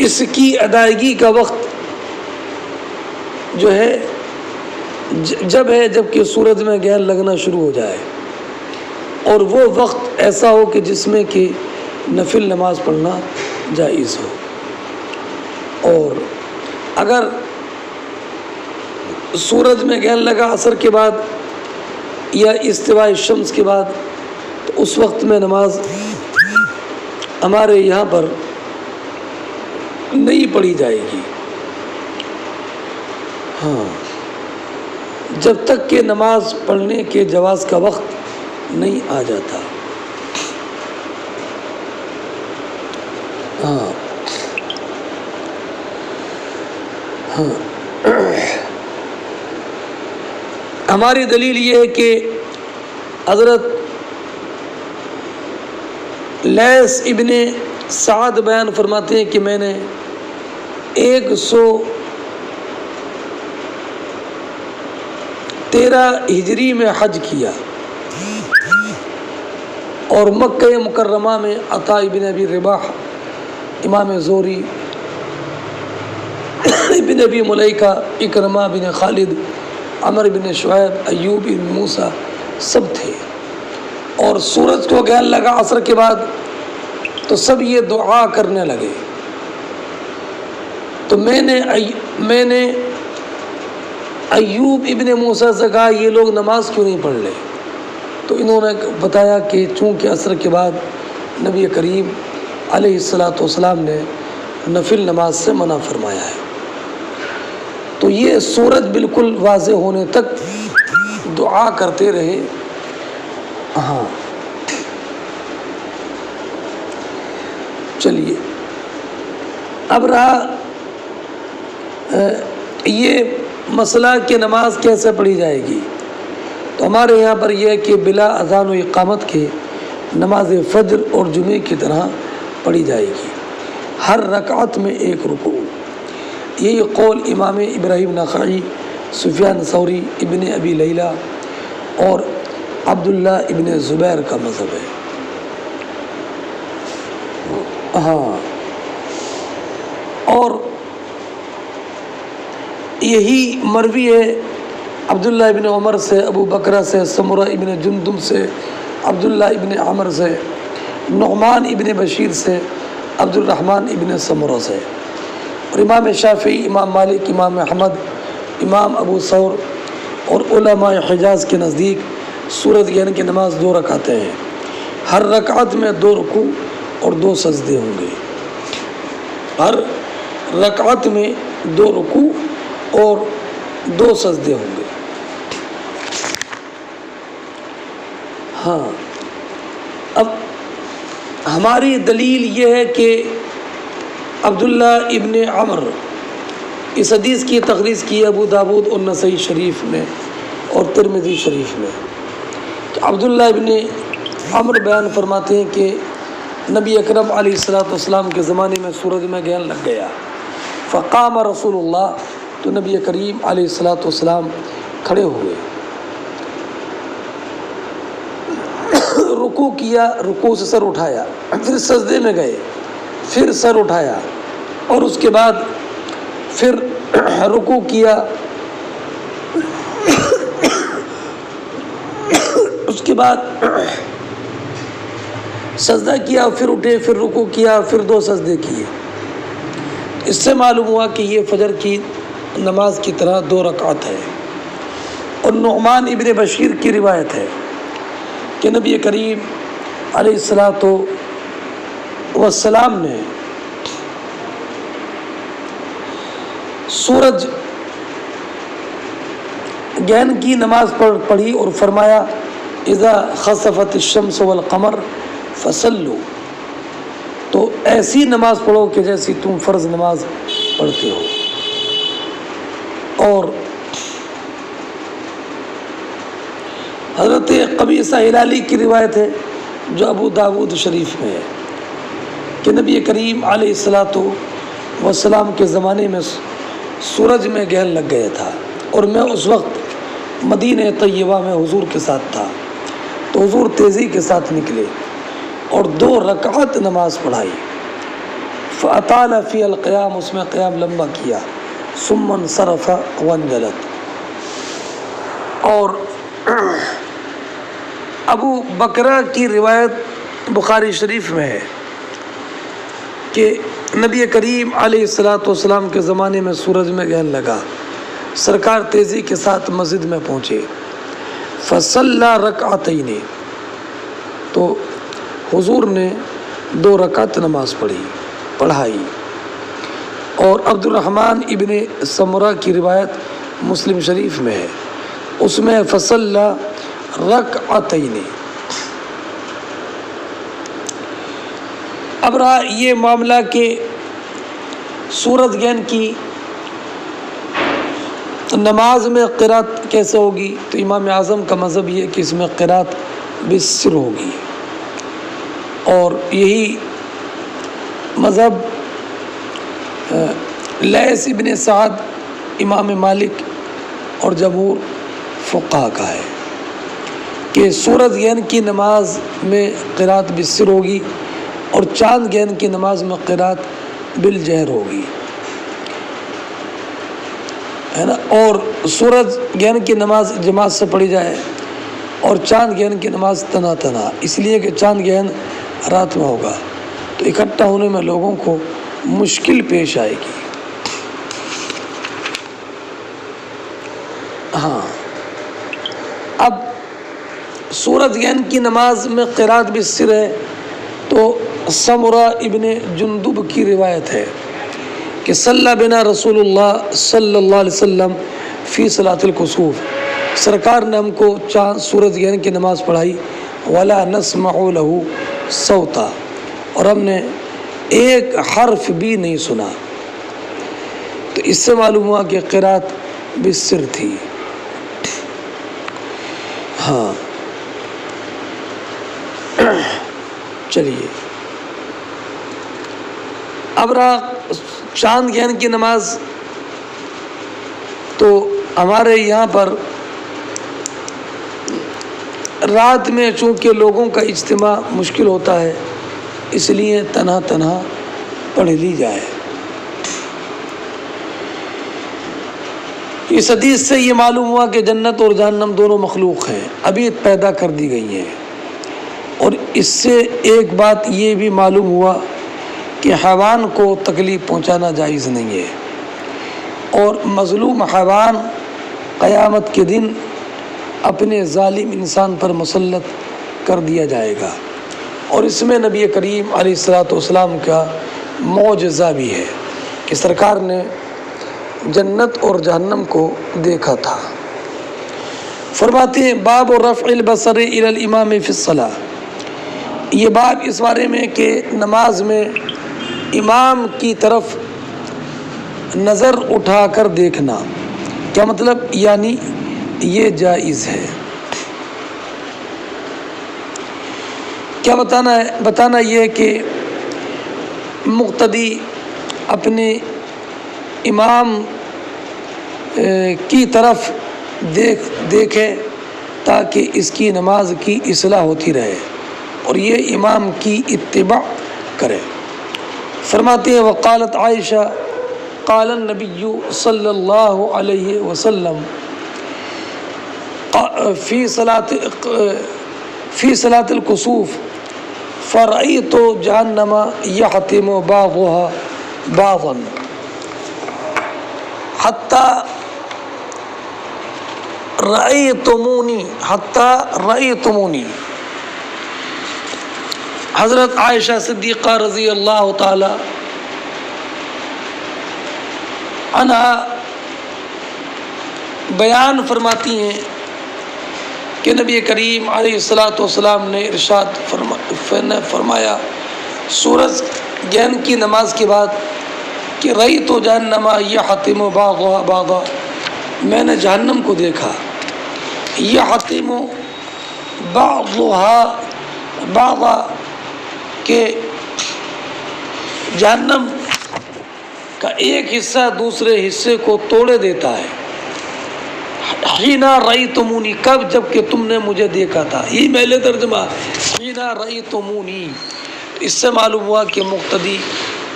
[SPEAKER 1] اس کی ادائیگی کا وقت جو ہے جب کہ سورج میں گہن لگنا شروع ہو جائے، اور وہ وقت ایسا ہو کہ جس میں کہ نفل نماز پڑھنا جائز ہو۔ اور اگر سورج میں گہن لگا عصر کے بعد یا استواء شمس کے بعد، تو اس وقت میں نماز ہمارے یہاں پر نہیں پڑھی جائے گی، ہاں، جب تک کہ نماز پڑھنے کے جواز کا وقت نہیں آ جاتا۔ ہاں ہماری دلیل یہ ہے کہ حضرت لیث ابن سعد بیان فرماتے ہیں کہ میں نے 113 ہجری میں حج کیا اور مکہ مکرمہ میں عطا ابن ابی رباح، امام زہری، ابن ابی ملیکہ، اکرمہ بن خالد، عمر بن شعیب، ایوب بن موسیٰ سب تھے۔ اور سورج کو گہن لگا عصر کے بعد تو سب یہ دعا کرنے لگے، تو میں نے ایوب ابن موسیٰ سے کہا یہ لوگ نماز کیوں نہیں پڑھ لے؟ تو انہوں نے بتایا کہ چونکہ عصر کے بعد نبی کریم علیہ الصلاۃ نے نفل نماز سے منع فرمایا ہے۔ تو یہ سورج بالکل واضح ہونے تک دعا کرتے رہے۔ ہاں چلیے، اب رہا یہ مسئلہ کہ نماز کیسے پڑھی جائے گی، تو ہمارے یہاں پر یہ ہے کہ بلا اذان و اقامت کے نماز فجر اور جمعے کی طرح پڑھی جائے گی، ہر رکعت میں ایک رکوع۔ یہی قول امام ابراہیم نخعی، سفیان ثوری، ابن ابی لیلہ اور عبداللہ ابن زبیر کا مذہب ہے۔ ہاں، اور یہی مروی ہے عبداللہ ابن عمر سے، ابو بکرہ سے، سمرہ ابن جندب سے، عبداللہ ابن عمر سے، نعمان ابن بشیر سے، عبد الرحمن ابن سمرہ سے، اور امام شافعی، امام مالک، امام احمد، امام ابو ثور اور علماء حجاز کے نزدیک سورج گہن کی نماز 2 رکعتیں ہیں، ہر رکعت میں 2 رکوع اور 2 سجدے ہوں گے، ہر رکعت میں 2 رکوع اور 2 سجدے ہوں گے۔ ہاں، اب ہماری دلیل یہ ہے کہ عبداللہ ابن عمر، اس حدیث کی تخریج کی ابو داود اور نسائی شریف میں اور ترمذی شریف میں۔ تو عبداللہ ابن عمر بیان فرماتے ہیں کہ نبی اکرم علیہ السلام کے زمانے میں سورج میں گہن لگ گیا، فقام رسول اللہ، تو نبی کریم علیہ السلام کھڑے ہوئے، رکوع کیا، رکوع سے سر اٹھایا، پھر سجدے میں گئے، پھر سر اٹھایا، اور اس کے بعد پھر رکوع کیا، اس کے بعد سجدہ کیا، پھر اٹھے، پھر رکوع کیا، پھر 2 سجدے کیے۔ اس سے معلوم ہوا کہ یہ فجر کی نماز کی طرح 2 رکعت ہے۔ اور نعمان ابن بشیر کی روایت ہے کہ نبی کریم علیہ السلام نے سورج گہن کی نماز پڑھی اور فرمایا اذا خسفت الشمس والقمر فصلوا، تو ایسی نماز پڑھو کہ جیسی تم فرض نماز پڑھتے ہو۔ اور حضرت قبیصہ ہلالی کی روایت ہے جو ابو داود شریف میں ہے کہ نبی کریم علیہ السلام کے زمانے میں سورج میں گہن لگ گیا تھا، اور میں اس وقت مدینہ طیبہ میں حضور کے ساتھ تھا، تو حضور تیزی کے ساتھ نکلے اور 2 رکعت نماز پڑھائی، فاطال فی القیام، اس میں قیام لمبا کیا، ثم انصرف وانجلت۔ اور ابو بکرہ کی روایت بخاری شریف میں ہے کہ نبی کریم علیہ السلام کے زمانے میں سورج میں گہن لگا، سرکار تیزی کے ساتھ مسجد میں پہنچے، فصلی رکعتین، تو حضور نے 2 رکعت نماز پڑھائی. اور عبد الرحمن ابن سمرہ کی روایت مسلم شریف میں ہے، اس میں فصلی رکعتین. اب رہا یہ معاملہ کہ سورۃ گین کی نماز میں قرات کیسے ہوگی، تو امام اعظم کا مذہب یہ ہے کہ اس میں قرات بالسر ہوگی، اور یہی مذہب لیث ابن سعد، امام مالک اور جمہور فقہا کا ہے کہ سورۃ گین کی نماز میں قرات بالسر ہوگی اور چاند گین کی نماز میں قرات بالجہر ہوگی، ہے نا. اور سورج گین کی نماز جماعت سے پڑھی جائے اور چاند گین کی نماز تنہا، اس لیے کہ چاند گین رات میں ہوگا تو اکٹھا ہونے میں لوگوں کو مشکل پیش آئے گی. ہاں، اب سورۃ گین کی نماز میں قرات بالسر ہے تو سمرہ ابن جندب کی روایت ہے کہ صلی بنا رسول اللہ صلی اللہ علیہ وسلم فی صلاۃ الکسوف، سرکار نے ہم کو چاند سورۃ گین کی نماز پڑھائی، ولا نسمع له صوتا، اور ہم نے ایک حرف بھی نہیں سنا. تو اس سے معلوم ہوا کہ قرات بالسر تھی. ہاں چلیے، اب رہا چاند گہن کی نماز. تو ہمارے یہاں پر رات میں چونکہ لوگوں کا اجتماع مشکل ہوتا ہے، اس لیے تنہا پڑھ لی جائے. اس حدیث سے یہ معلوم ہوا کہ جنت اور جہنم دونوں مخلوق ہیں، ابھی پیدا کر دی گئی ہیں. اور اس سے ایک بات یہ بھی معلوم ہوا کہ حیوان کو تکلیف پہنچانا جائز نہیں ہے، اور مظلوم حیوان قیامت کے دن اپنے ظالم انسان پر مسلط کر دیا جائے گا. اور اس میں نبی کریم علیہ الصلوۃ والسلام کا معجزہ بھی ہے کہ سرکار نے جنت اور جہنم کو دیکھا تھا. فرماتے ہیں باب رفع البصر الی الامام فی الصلاۃ، یہ باب اس بارے میں کہ نماز میں امام کی طرف نظر اٹھا کر دیکھنا. کیا مطلب؟ یعنی یہ جائز ہے. کیا بتانا ہے؟ بتانا یہ کہ مقتدی اپنے امام کی طرف دیکھے تاکہ اس کی نماز کی اصلاح ہوتی رہے اور یہ امام کی اتباع کرے. فرماتے ہیں وقالت عائشہ قال النبی صلی اللہ علیہ وسلم فی صلاۃ الکسوف فرأیت جہنم یحتم بعضها بعضا حتی رأیتمونی. حضرت عائشہ صدیقہ رضی اللہ تعالی عنہا بیان فرماتی ہیں کہ نبی کریم علیہ الصلوۃ والسلام نے ارشاد فرمایا سورج گہن کی نماز کے بعد کہ رأیت جہنم یحتم بعضها بعضا، میں نے جہنم کو دیکھا یحتم بعضها بعضا، کہ جہنم کا ایک حصہ دوسرے حصے کو توڑے دیتا ہے. حینا رأیتمونی، کب؟ جب کہ تم نے مجھے دیکھا تھا. یہ پہلے ترجمہ حینا رأیتمونی. اس سے معلوم ہوا کہ مقتدی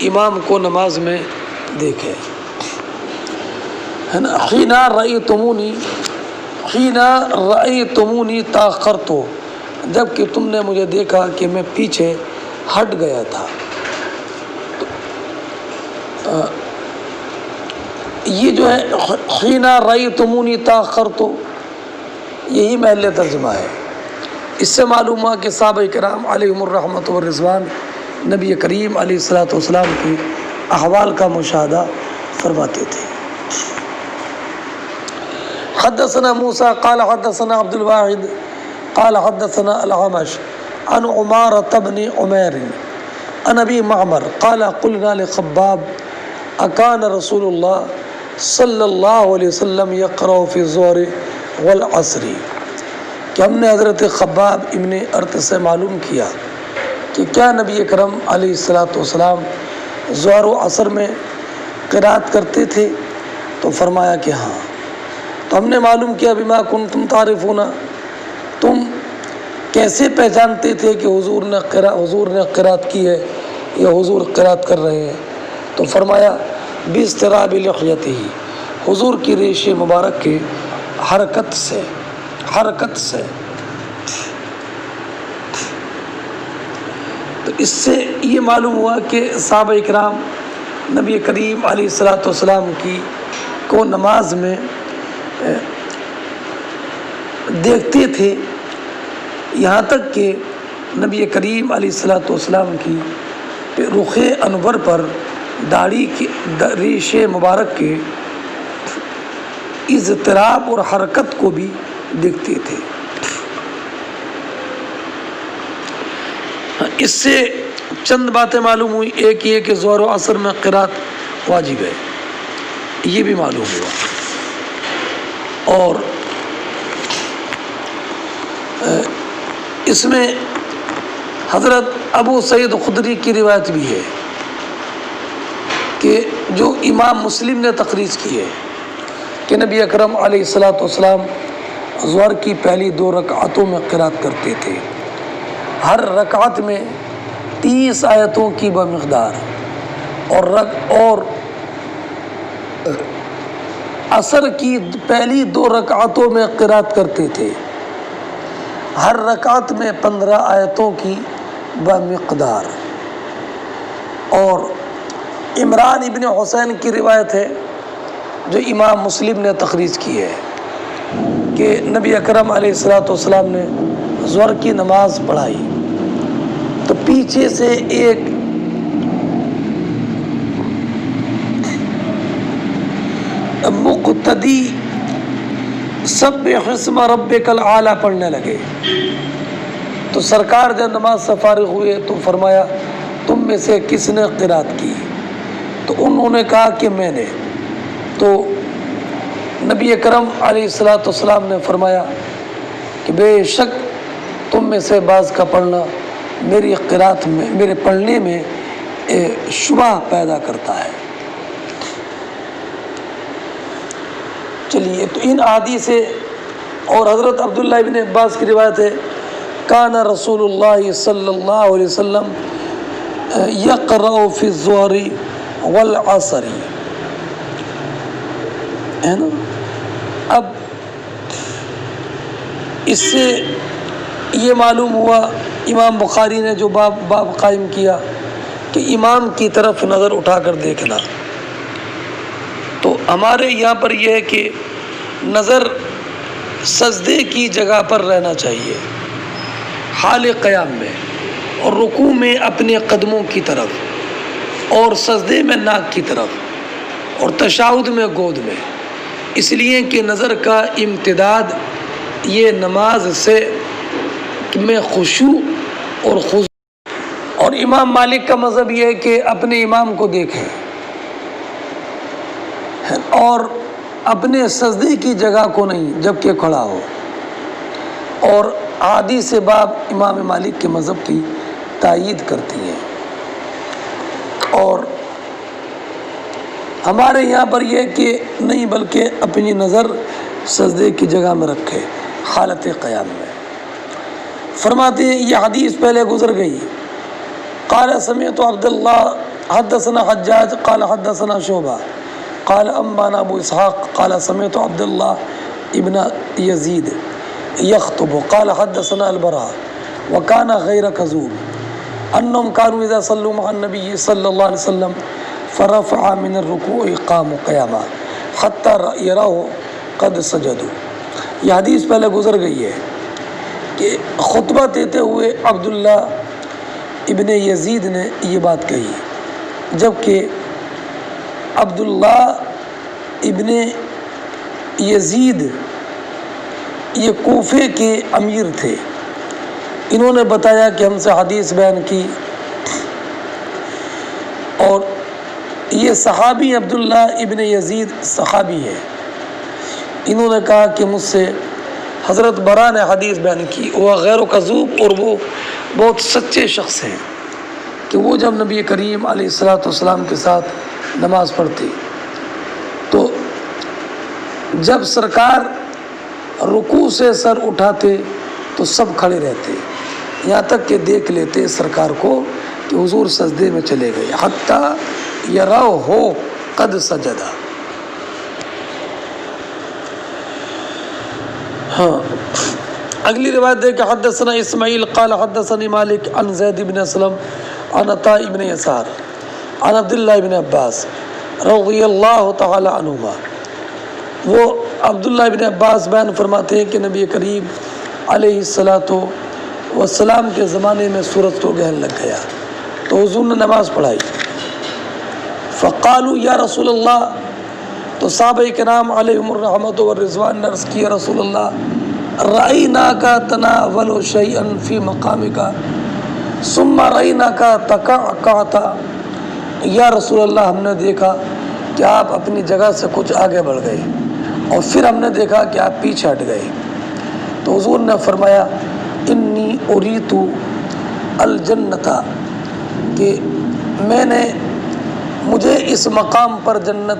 [SPEAKER 1] امام کو نماز میں دیکھے، ہے نا. حینا رأیتمونی، حینا رأیتمونی تاخرت، جب کہ تم نے مجھے دیکھا کہ میں پیچھے ہٹ گیا تھا. یہ جو ہے حینا رأیتمونی تاخرت، یہی محل ترجمہ ہے. اس سے معلوم ہوا کہ صحابہ کرام علیہم الرحمۃ والرضوان نبی کریم علیہ الصلاۃ والسلام کی احوال کا مشاہدہ فرماتے تھے۔ حدثنا موسیٰ قال حدثنا عبد الواحد قال حدثنا الاعمش عن عمارة بن عمیر عن ابی معمر قال قلنا لخباب اکان رسول اللہ صلی اللہ علیہ وسلم یقرأ فی الظہر والعصر، کہ ہم نے حضرت خباب ابن ارت سے معلوم کیا کہ کیا نبی اکرم علیہ الصلاۃ والسلام ظہر و عصر میں قرات کرتے تھے؟ تو فرمایا کہ ہاں۔ تو ہم نے معلوم کیا بما کنتم تعرفون، تم کیسے پہچانتے تھے کہ حضور نے قرات کی ہے یا حضور قرات کر رہے ہیں؟ تو فرمایا باضطراب لحیتہ، حضور کی ریش مبارک کے حرکت سے۔ تو اس سے یہ معلوم ہوا کہ صحابہ اکرام نبی کریم علیہ الصلاۃ والسلام کو نماز میں دیکھتے تھے، یہاں تک کہ نبی کریم علیہ الصلاۃ والسلام کی رخ انور پر داڑھی کی ریش مبارک کے اضطراب اور حرکت کو بھی دیکھتے تھے۔ اس سے چند باتیں معلوم ہوئی، ایک یہ کہ ظہر و عصر میں قرات واجب ہے، یہ بھی معلوم ہوا، اور اس میں حضرت ابو سعید خدری کی روایت بھی ہے کہ جو امام مسلم نے تخریج کی ہے کہ نبی اکرم علیہ الصلاۃ والسلام ظہر کی پہلی 2 رکعتوں میں قرات کرتے تھے، ہر رکعت میں 30 آیتوں کی بمقدار، اور عصر کی پہلی 2 رکعتوں میں قرات کرتے تھے، ہر رکعت میں 15 آیتوں کی بمقدار۔ اور عمران ابن حسین کی روایت ہے جو امام مسلم نے تخریج کی ہے کہ نبی اکرم علیہ الصلاۃ والسلام نے ظہر کی نماز پڑھائی تو پیچھے سے ایک مقتدی سبح اسم ربک الاعلی پڑھنے لگے، تو سرکار جب نماز سے فارغ ہوئے تو فرمایا تم میں سے کس نے قرات کی؟ تو انہوں نے کہا کہ میں نے۔ تو نبی اکرم علیہ الصلاۃ والسلام نے فرمایا کہ بے شک تم میں سے بعض کا پڑھنا میری قرات میں، میرے پڑھنے میں شبہ پیدا کرتا ہے۔ چلیے، تو ان احادیث سے، اور حضرت عبداللہ ابن عباس کی روایت ہے کان رسول اللہ صلی اللہ علیہ وسلم یقرأ فی الظہر والعصر، ہے نا۔ اب اس سے یہ معلوم ہوا، امام بخاری نے جو باب قائم کیا کہ امام کی طرف نظر اٹھا کر دیکھنا، تو ہمارے یہاں پر یہ ہے کہ نظر سجدے کی جگہ پر رہنا چاہیے حال قیام میں، اور رکوع میں اپنے قدموں کی طرف، اور سجدے میں ناک کی طرف، اور تشہد میں گود میں، اس لیے کہ نظر کا امتداد یہ نماز سے میں خشوع اور خضوع۔ اور امام مالک کا مذہب یہ ہے کہ اپنے امام کو دیکھیں اور اپنے سجدے کی جگہ کو نہیں جبکہ کھڑا ہو، اور احادیث باب امام مالک کے مذہب کی تائید کرتی ہیں۔ اور ہمارے یہاں پر یہ کہ نہیں، بلکہ اپنی نظر سجدے کی جگہ میں رکھے حالت قیام میں۔ فرماتے ہیں یہ حدیث پہلے گزر گئی۔ قال سمعت عبد اللہ حدثنا حجاج قال حدثنا شعبہ قال انبانا ابو اسحاق قال سمعت عبد اللہ ابن یزید یخطب قال حدثنا البراء وكان غیر کذوب انهم كانوا اذا صلوا مع النبي صلی اللہ علیہ وسلم فرفع من الركوع قاموا قیاما حتى يراه قد سجدوا۔ یہ حدیث پہلے گزر گئی ہے کہ خطبہ دیتے ہوئے عبداللہ ابن یزید نے یہ بات کہی، جبکہ عبداللہ ابن یزید یہ کوفے کے امیر تھے۔ انہوں نے بتایا کہ ہم سے حدیث بیان کی، اور یہ صحابی عبداللہ ابن یزید صحابی ہے۔ انہوں نے کہا کہ مجھ سے حضرت برا نے حدیث بیان کی، وہ غیر و کذوب اور وہ بہت سچے شخص ہیں، کہ وہ جب نبی کریم علیہ الصلوۃ والسلام کے ساتھ نماز پڑھتے تو جب سرکار رکوع سے سر اٹھاتے تو سب کھڑے رہتے، یہاں تک کہ دیکھ لیتے سرکار کو کہ حضور سجدے میں چلے گئے، حتیٰ یراه قد سجد۔ ہاں، اگلی روایت ہے کہ حدثنا اسماعیل قال حدثني مالک عن زید بن اسلم عن عطاء بن یسار عن عبداللہ بن عباس رضی اللہ تعالی عنہما۔ وہ عبداللہ بن عباس بیان فرماتے ہیں کہ نبی کریم علیہ الصلاۃ والسلام کے زمانے میں سورج کو گرہن لگ گیا تو حضور نے نماز پڑھائی، فقالوا یا رسول اللہ، تو صحابہ کرام علیہم الرحمۃ والرضوان نے عرض کی، یا رسول اللہ رأیناک تناول شیئا فی مقامک ثم رأیناک تقعقعت، یا رسول اللہ ہم نے دیکھا کہ آپ اپنی جگہ سے کچھ آگے بڑھ گئے اور پھر ہم نے دیکھا کہ آپ پیچھے ہٹ گئے۔ تو حضور نے فرمایا انی اریت الجنت، کہ مجھے اس مقام پر جنت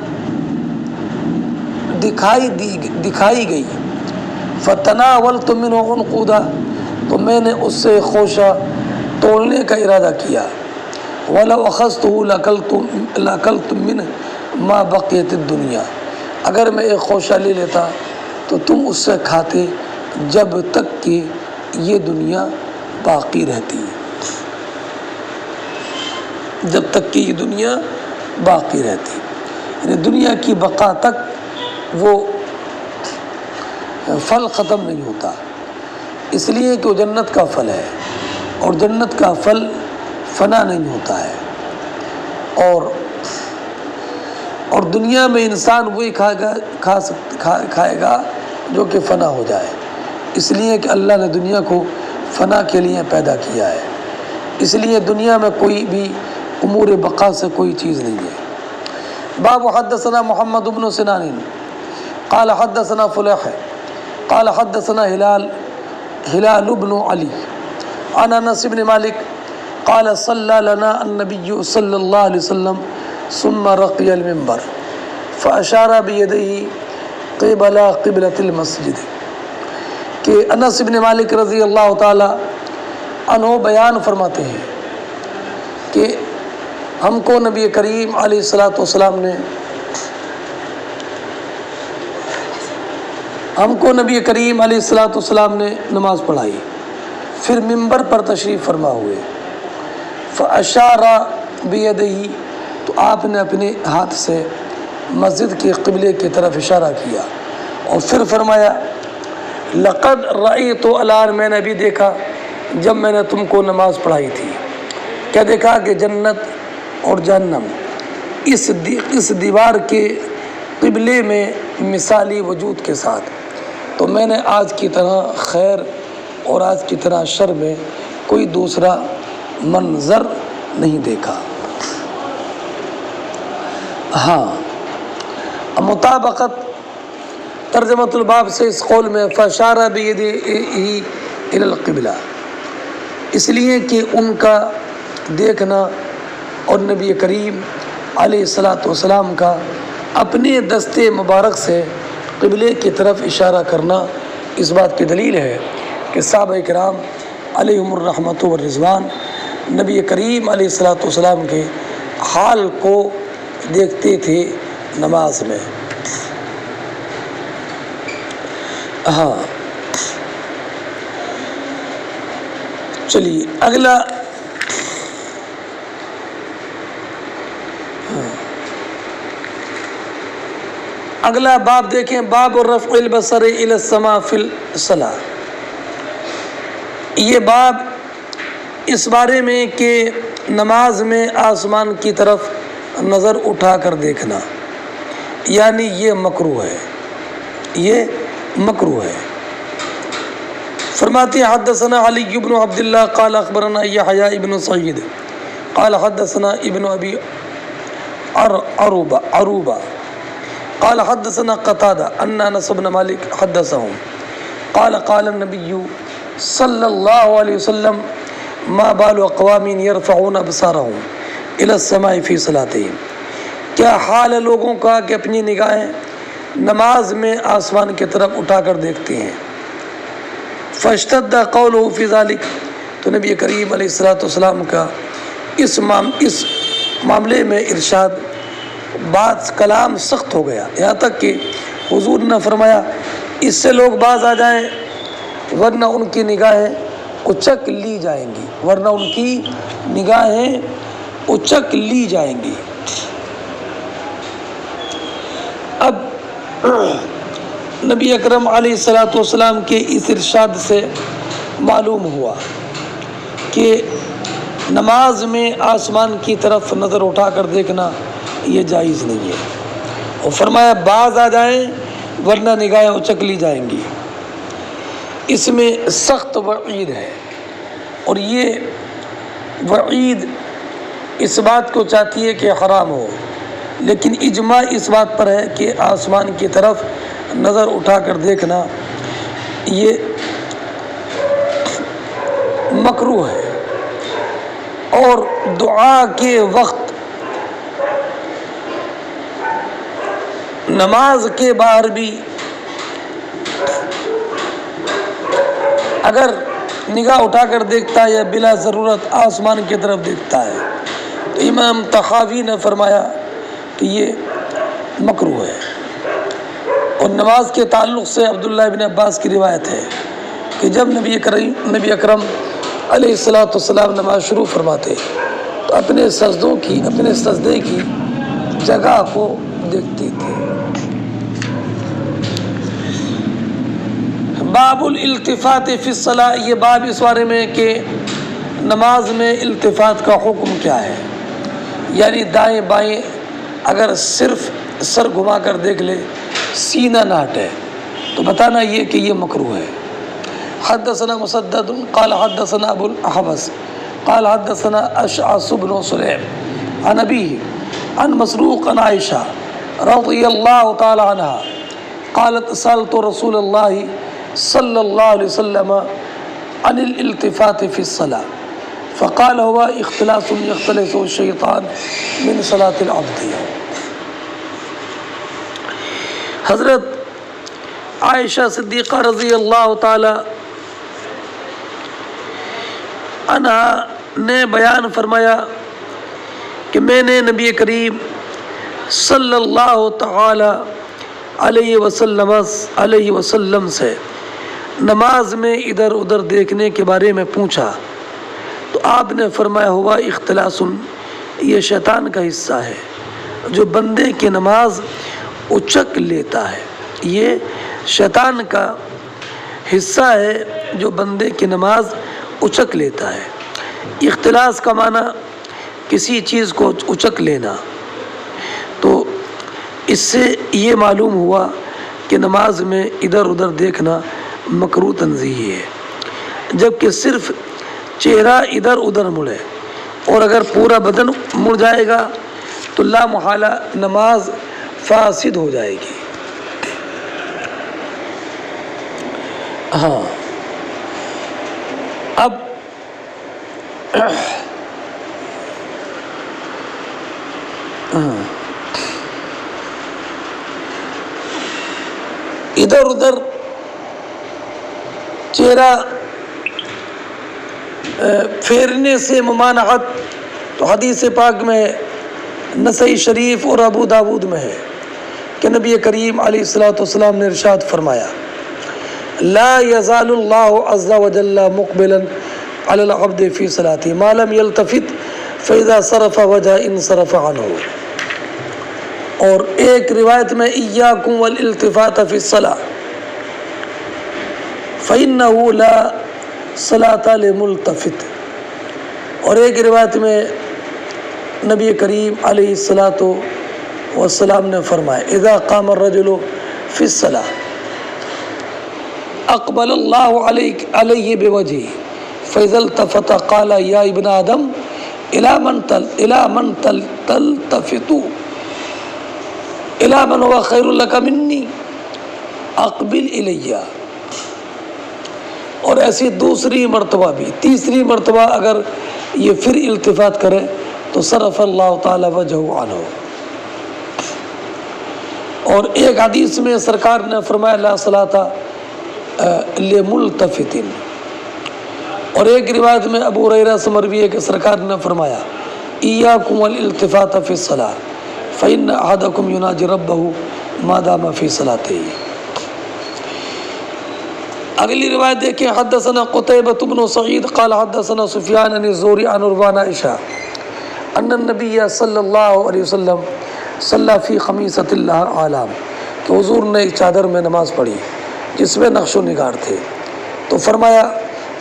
[SPEAKER 1] دکھائی گئی، فتناولت منہ عنقودا، تو میں نے اس سے خوشہ توڑنے کا ارادہ کیا، ولو اخذته لاکلت منہ ما بقیت الدنیا، اگر میں ایک خوشہ لے لیتا تو تم اس سے کھاتے جب تک کہ یہ دنیا باقی رہتی، جب تک کہ یہ دنیا باقی رہتی، یعنی دنیا کی بقا تک وہ پھل ختم نہیں ہوتا، اس لیے کہ وہ جنت کا پھل ہے، اور جنت کا پھل فنا نہیں ہوتا ہے، اور دنیا میں انسان وہی کھائے گا جو کہ فنا ہو جائے، اس لیے کہ اللہ نے دنیا کو فنا کے لیے پیدا کیا ہے، اس لیے دنیا میں کوئی بھی امور بقا سے کوئی چیز نہیں ہے۔ باب حدثنا محمد بن سنان قال حدثنا فلیح قال حدثنا ہلال بن علی عن انس بن مالک قال صلی لنا النبی صلی اللہ علیہ وسلم ثم رقی المنبر فاشار بیدہ قبل قبلۃ المسجد، کہ انس بن مالک رضی اللہ تعالی عنہ بیان فرماتے ہیں کہ ہم کو نبی کریم علیہ الصلوۃ والسلام نے نماز پڑھائی، پھر منبر پر تشریف فرما ہوئے، فاشار بیدہ، تو آپ نے اپنے ہاتھ سے مسجد کے قبلے کی طرف اشارہ کیا، اور پھر فرمایا لقد رأیت الآن، میں نے بھی دیکھا جب میں نے تم کو نماز پڑھائی تھی، کیا دیکھا کہ جنت اور جہنم اس دیوار کے قبلے میں مثالی وجود کے ساتھ، تو میں نے آج کی طرح خیر اور آج کی طرح شر میں کوئی دوسرا منظر نہیں دیکھا۔ ہاں، مطابقت ترجمۃ الباب سے اس قول میں فاشار بیدہ الی القبلہ، اس لیے کہ ان کا دیکھنا اور نبی کریم علیہ الصلوۃ والسلام کا اپنے دستے مبارک سے قبلے کی طرف اشارہ کرنا اس بات کی دلیل ہے کہ صحابہ کرام علیہم الرحمۃ والرضوان نبی کریم علیہ الصلوۃ والسلام کے حال کو دیکھتے تھے نماز میں۔ ہاں، چلیے اگلا باب دیکھیں، باب رفع البصر الی السماء فی الصلاۃ۔ یہ باب اس بارے میں کہ نماز میں آسمان کی طرف نظر اٹھا کر دیکھنا یعنی یہ مکروہ ہے، یہ مکروہ ہے۔ فرماتے ہیں حدثنا علی بن عبداللہ قال اخبرنا یحییٰ ابن سعید قال حدثنا ابن ابی عروبہ قال حدثنا قتادہ ان انس بن مالک حدثهم قال قال النبی صلی اللہ علیہ وسلم ما بال اقوام يرفعون ابصارهم الى السماء في صلاتهم، کیا حال ہے لوگوں کا کہ اپنی نگاہیں نماز میں آسمان کی طرف اٹھا کر دیکھتے ہیں۔ فاشتد قوله في ذلك، تو نبی کریم علیہ السلام کا اس معاملے میں ارشاد بات کلام سخت ہو گیا، یہاں تک کہ حضور نے فرمایا اس سے لوگ باز آ جائیں ورنہ ان کی نگاہیں اچک لی جائیں گی، ورنہ ان کی نگاہیں اچک لی جائیں گی۔ اب نبی اکرم علیہ السلام کے اس ارشاد سے معلوم ہوا کہ نماز میں آسمان کی طرف نظر اٹھا کر دیکھنا یہ جائز نہیں ہے، اور فرمایا باز آ جائیں ورنہ نگاہیں اچک لی جائیں گی۔ اس میں سخت وعید ہے، اور یہ وعید اس بات کو چاہتی ہے کہ حرام ہو، لیکن اجماع اس بات پر ہے کہ آسمان کی طرف نظر اٹھا کر دیکھنا یہ مکروہ ہے۔ اور دعا کے وقت نماز کے باہر بھی اگر نگاہ اٹھا کر دیکھتا ہے یا بلا ضرورت آسمان کی طرف دیکھتا ہے تو امام طحاوی نے فرمایا کہ یہ مکروہ ہے۔ اور نماز کے تعلق سے عبداللہ ابن عباس کی روایت ہے کہ جب نبی اکرم علیہ السلام نماز شروع فرماتے تو اپنے سجدے کی جگہ کو دیکھتے تھے۔ باب الالتفات فی الصلاۃ، یہ باب اس بارے میں کہ نماز میں التفات کا حکم کیا ہے، یعنی دائیں بائیں اگر صرف سر گھما کر دیکھ لے، سینہ نہ ہٹے تو بتانا یہ کہ یہ مکروہ ہے۔ حدثنا مسدد قال حدثنا ابو الاحوص قال حدثنا اشعث بن سلیم عن ابیہ عن مسروق عن عائشہ رضی اللہ تعالی عنہا قالت سألت رسول اللہ صلی اللہ علیہ وسلم عن الالتفات فی الصلاۃ فقال هو اختلاس يختلس الشیطان من صلاۃ العبد۔ حضرت عائشہ صدیقہ رضی اللہ تعالی عنہا نے بیان فرمایا کہ میں نے نبی کریم صلی اللہ تعالی علیہ وسلم سے نماز میں ادھر ادھر دیکھنے کے بارے میں پوچھا تو آپ نے فرمایا ہوا اختلاس، یہ شیطان کا حصہ ہے جو بندے کی نماز اچک لیتا ہے، یہ شیطان کا حصہ ہے جو بندے کی نماز اچک لیتا ہے۔ اختلاس کا معنی کسی چیز کو اچک لینا، تو اس سے یہ معلوم ہوا کہ نماز میں ادھر ادھر دیکھنا مکروہ تنزیہی ہے، جبکہ صرف چہرہ ادھر ادھر مڑے اور اگر پورا بدن مڑ جائے گا تو لا محالہ نماز فاسد ہو جائے گی۔ ہاں، اب ادھر ادھر چہرہ پھیرنے سے ممانعت تو حدیث پاک میں نسائی شریف اور ابو داود میں ہے کہ نبی کریم علیہ السلام نے ارشاد فرمایا لا یزال اللہ عز وجل مقبلا علی العبد فی صلاته ما لم یلتفت فاذا صرف وجہ انصرف عنہ۔ اور ایک روایت میں ایاکم والالتفات فی الصلاۃ فانہ لا صلاۃ لملتفت. اور ایک روایت میں نبی کریم علیہ الصلاۃ والسلام نے فرمایا اذا قام الرجل فی الصلاۃ اقبل اللہ علیہ بوجہہ فاذا التفت قال یا ابن آدم الی من تلتفت الی من هو خیر لک منی اقبل الی. اور ایسی دوسری مرتبہ بھی، تیسری مرتبہ اگر یہ پھر التفات کرے تو صرف اللہ تعالی وجہہ عنہ. اور ایک حدیث میں سرکار نے فرمایا لا صلاۃ لملتفت. اور ایک روایت میں ابو ہریرہ سے مروی ہے کہ سرکار نے فرمایا ایاکم والالتفات فی الصلاۃ فإن أحدکم یناجی ربہ ما دام فی صلاتہ. اگلی روایت دیکھیں حدثنا قتیبۃ بن سعید قال حدثنا سفیان عن الزہری عن عروہ عائشہ ان النبی صلی اللہ علیہ وسلم صلی فی خمیسۃ اللہ عالم کہ حضور نے ایک چادر میں نماز پڑھی جس میں نقش و نگار تھے، تو فرمایا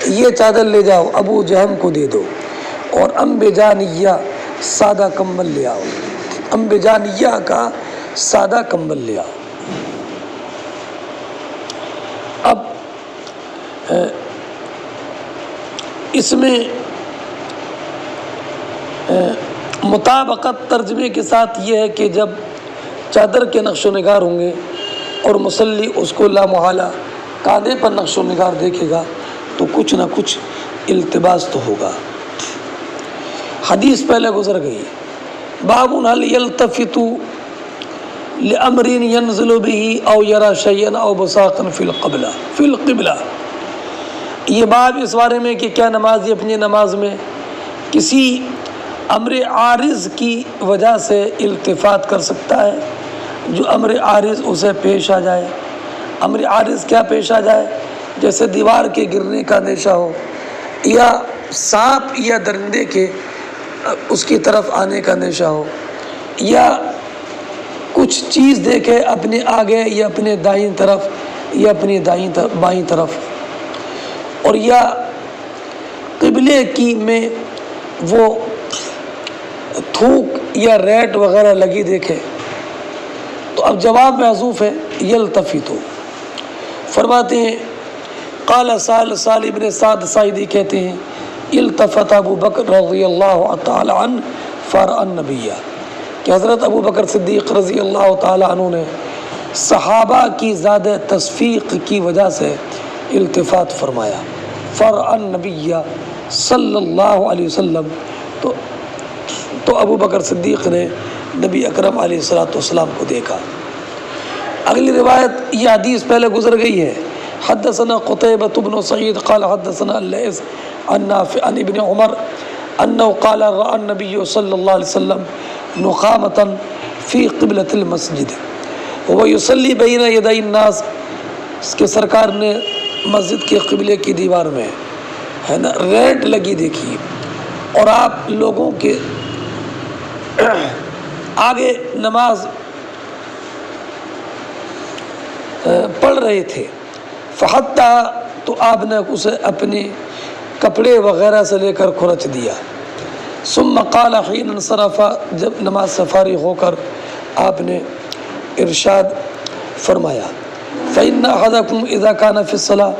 [SPEAKER 1] یہ چادر لے جاؤ ابو جہم کو دے دو اور انبجانیہ سادہ کمبل لے آؤ. انبجانیہ کا سادہ کمبل لے آؤ. اب اس میں مطابقت ترجمے کے ساتھ یہ ہے کہ جب چادر کے نقش و نگار ہوں گے اور مصلی اس کو لامحالہ کاندھے پر نقش و نگار دیکھے گا تو کچھ نہ کچھ التباس تو ہوگا. حدیث پہلے گزر گئی. باب هل يلتفت لامر ينزل به او يرى شيئا او بصاقا في القبلہ. یہ باب اس بارے میں کہ کیا نمازی اپنی نماز میں کسی امر عارض کی وجہ سے التفات کر سکتا ہے، جو امر عارض اسے پیش آ جائے. امر عارض کیا پیش آ جائے؟ جیسے دیوار کے گرنے کا اندیشہ ہو یا سانپ یا درندے کے اس کی طرف آنے کا اندیشہ ہو یا کچھ چیز دیکھے اپنے آگے یا اپنے دائیں طرف یا اپنی بائیں طرف، اور یا قبلے کی میں وہ تھوک یا ریٹ وغیرہ لگی دیکھے. تو اب جواب محذوف ہے یلتفتو. فرماتے ہیں قال سال ابن سعد ساعدی کہتے ہیں التفت ابو بکر رضی اللہ تعالی عنہ فرأى النبی کہ حضرت ابو بکر صدیق رضی اللہ تعالی عنہ نے صحابہ کی زیادہ تصفیق کی وجہ سے التفات فرمایا. فرأى النبی صلی اللہ علیہ وسلم تو ابو بکر صدیق نے نبی اکرم علیہ السلام کو دیکھا. اگلی روایت یہ حدیث پہلے گزر گئی ہے. حدثنا قتیبۃ بن سعید قال حدثنا اللیث عن نافع عن ابن عمر انه قال رأى النبی صلی اللہ علیہ وسلم نخامۃ فی قبلۃ المسجد وهو يصلي بین یدی الناس. اس کے سرکار نے مسجد کے قبلے کی دیوار میں ہے نا ریٹ لگی دیکھی اور آپ لوگوں کے آگے نماز پڑھ رہے تھے. فحتیٰ تو آپ نے اسے اپنے کپڑے وغیرہ سے لے کر کھرچ دیا. ثم قال حين انصرف جب نماز سے فارغ ہو کر آپ نے ارشاد فرمایا فإن أحدكم إذا كان في الصلاة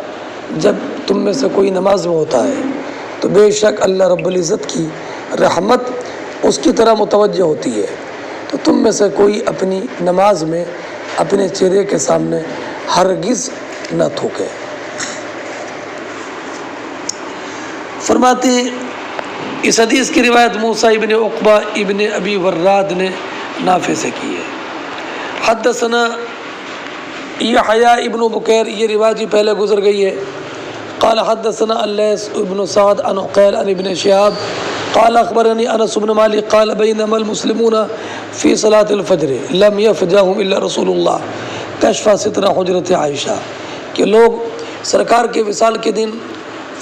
[SPEAKER 1] جب تم میں سے کوئی نماز میں ہوتا ہے تو بے شک اللہ رب العزت کی رحمت اس کی طرح متوجہ ہوتی ہے، تو تم میں سے کوئی اپنی نماز میں اپنے چہرے کے سامنے ہرگز نہ تھوکے. فرماتے ہیں اس حدیث کی روایت موسیٰ ابن عقبہ ابن ابی وراد نے نافع سے کی ہے. حدثنا یحییٰ ابن بکیر یہ روایت پہلے گزر گئی ہے. قال حدثنا اللیث ابن سعد عن عقیل عن ابن شہاب قال اخبرنی انس بن مالک قال بینما المسلمون فی صلاة الفجر لم یفجاہم الا رسول اللہ کشف ستر حجرت عائشہ کہ لوگ سرکار کے وصال کے دن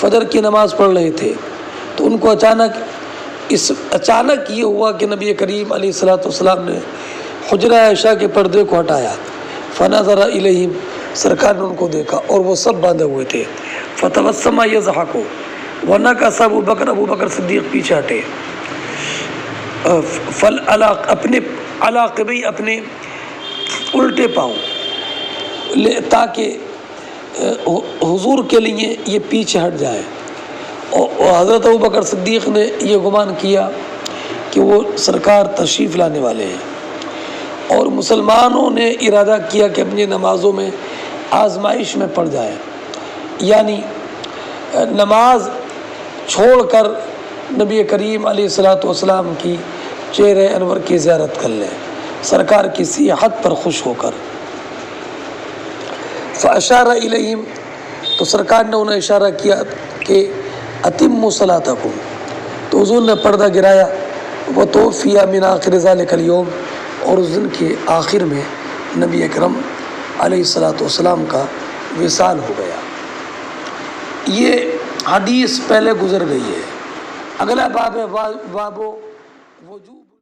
[SPEAKER 1] فجر کی نماز پڑھ رہے تھے تو ان کو اچانک یہ ہوا کہ نبی کریم علیہ السلام نے حجرہ عائشہ کے پردے کو ہٹایا. فنظر الیہم سرکار نے ان کو دیکھا اور وہ سب باندھے ہوئے تھے. فتبسم یضحک، ونکس ابو بکر صدیق پیچھے ہٹے، اپنے علاقبی اپنے الٹے پاؤں تاکہ حضور کے لیے یہ پیچھے ہٹ جائے۔ اور حضرت ابو بکر صدیق نے یہ گمان کیا کہ وہ سرکار تشریف لانے والے ہیں، اور مسلمانوں نے ارادہ کیا کہ اپنی نمازوں میں آزمائش میں پڑ جائے، یعنی نماز چھوڑ کر نبی کریم علیہ الصلاۃ والسلام کی چہرہ انور کی زیارت کر لیں، سرکار کی سیاحت پر خوش ہو کر۔ فاشار الیہم، تو سرکار نے انہیں اشارہ کیا کہ اتموا صلاتکم، تو حضور نے پردہ گرایا، وتوفی من آخر ذلک اليوم، اور اس دن کے آخر میں نبی اکرم علیہ الصلاۃ والسلام کا وصال ہو گیا۔ یہ حدیث پہلے گزر گئی ہے۔ اگلا باب ہے باب وجوب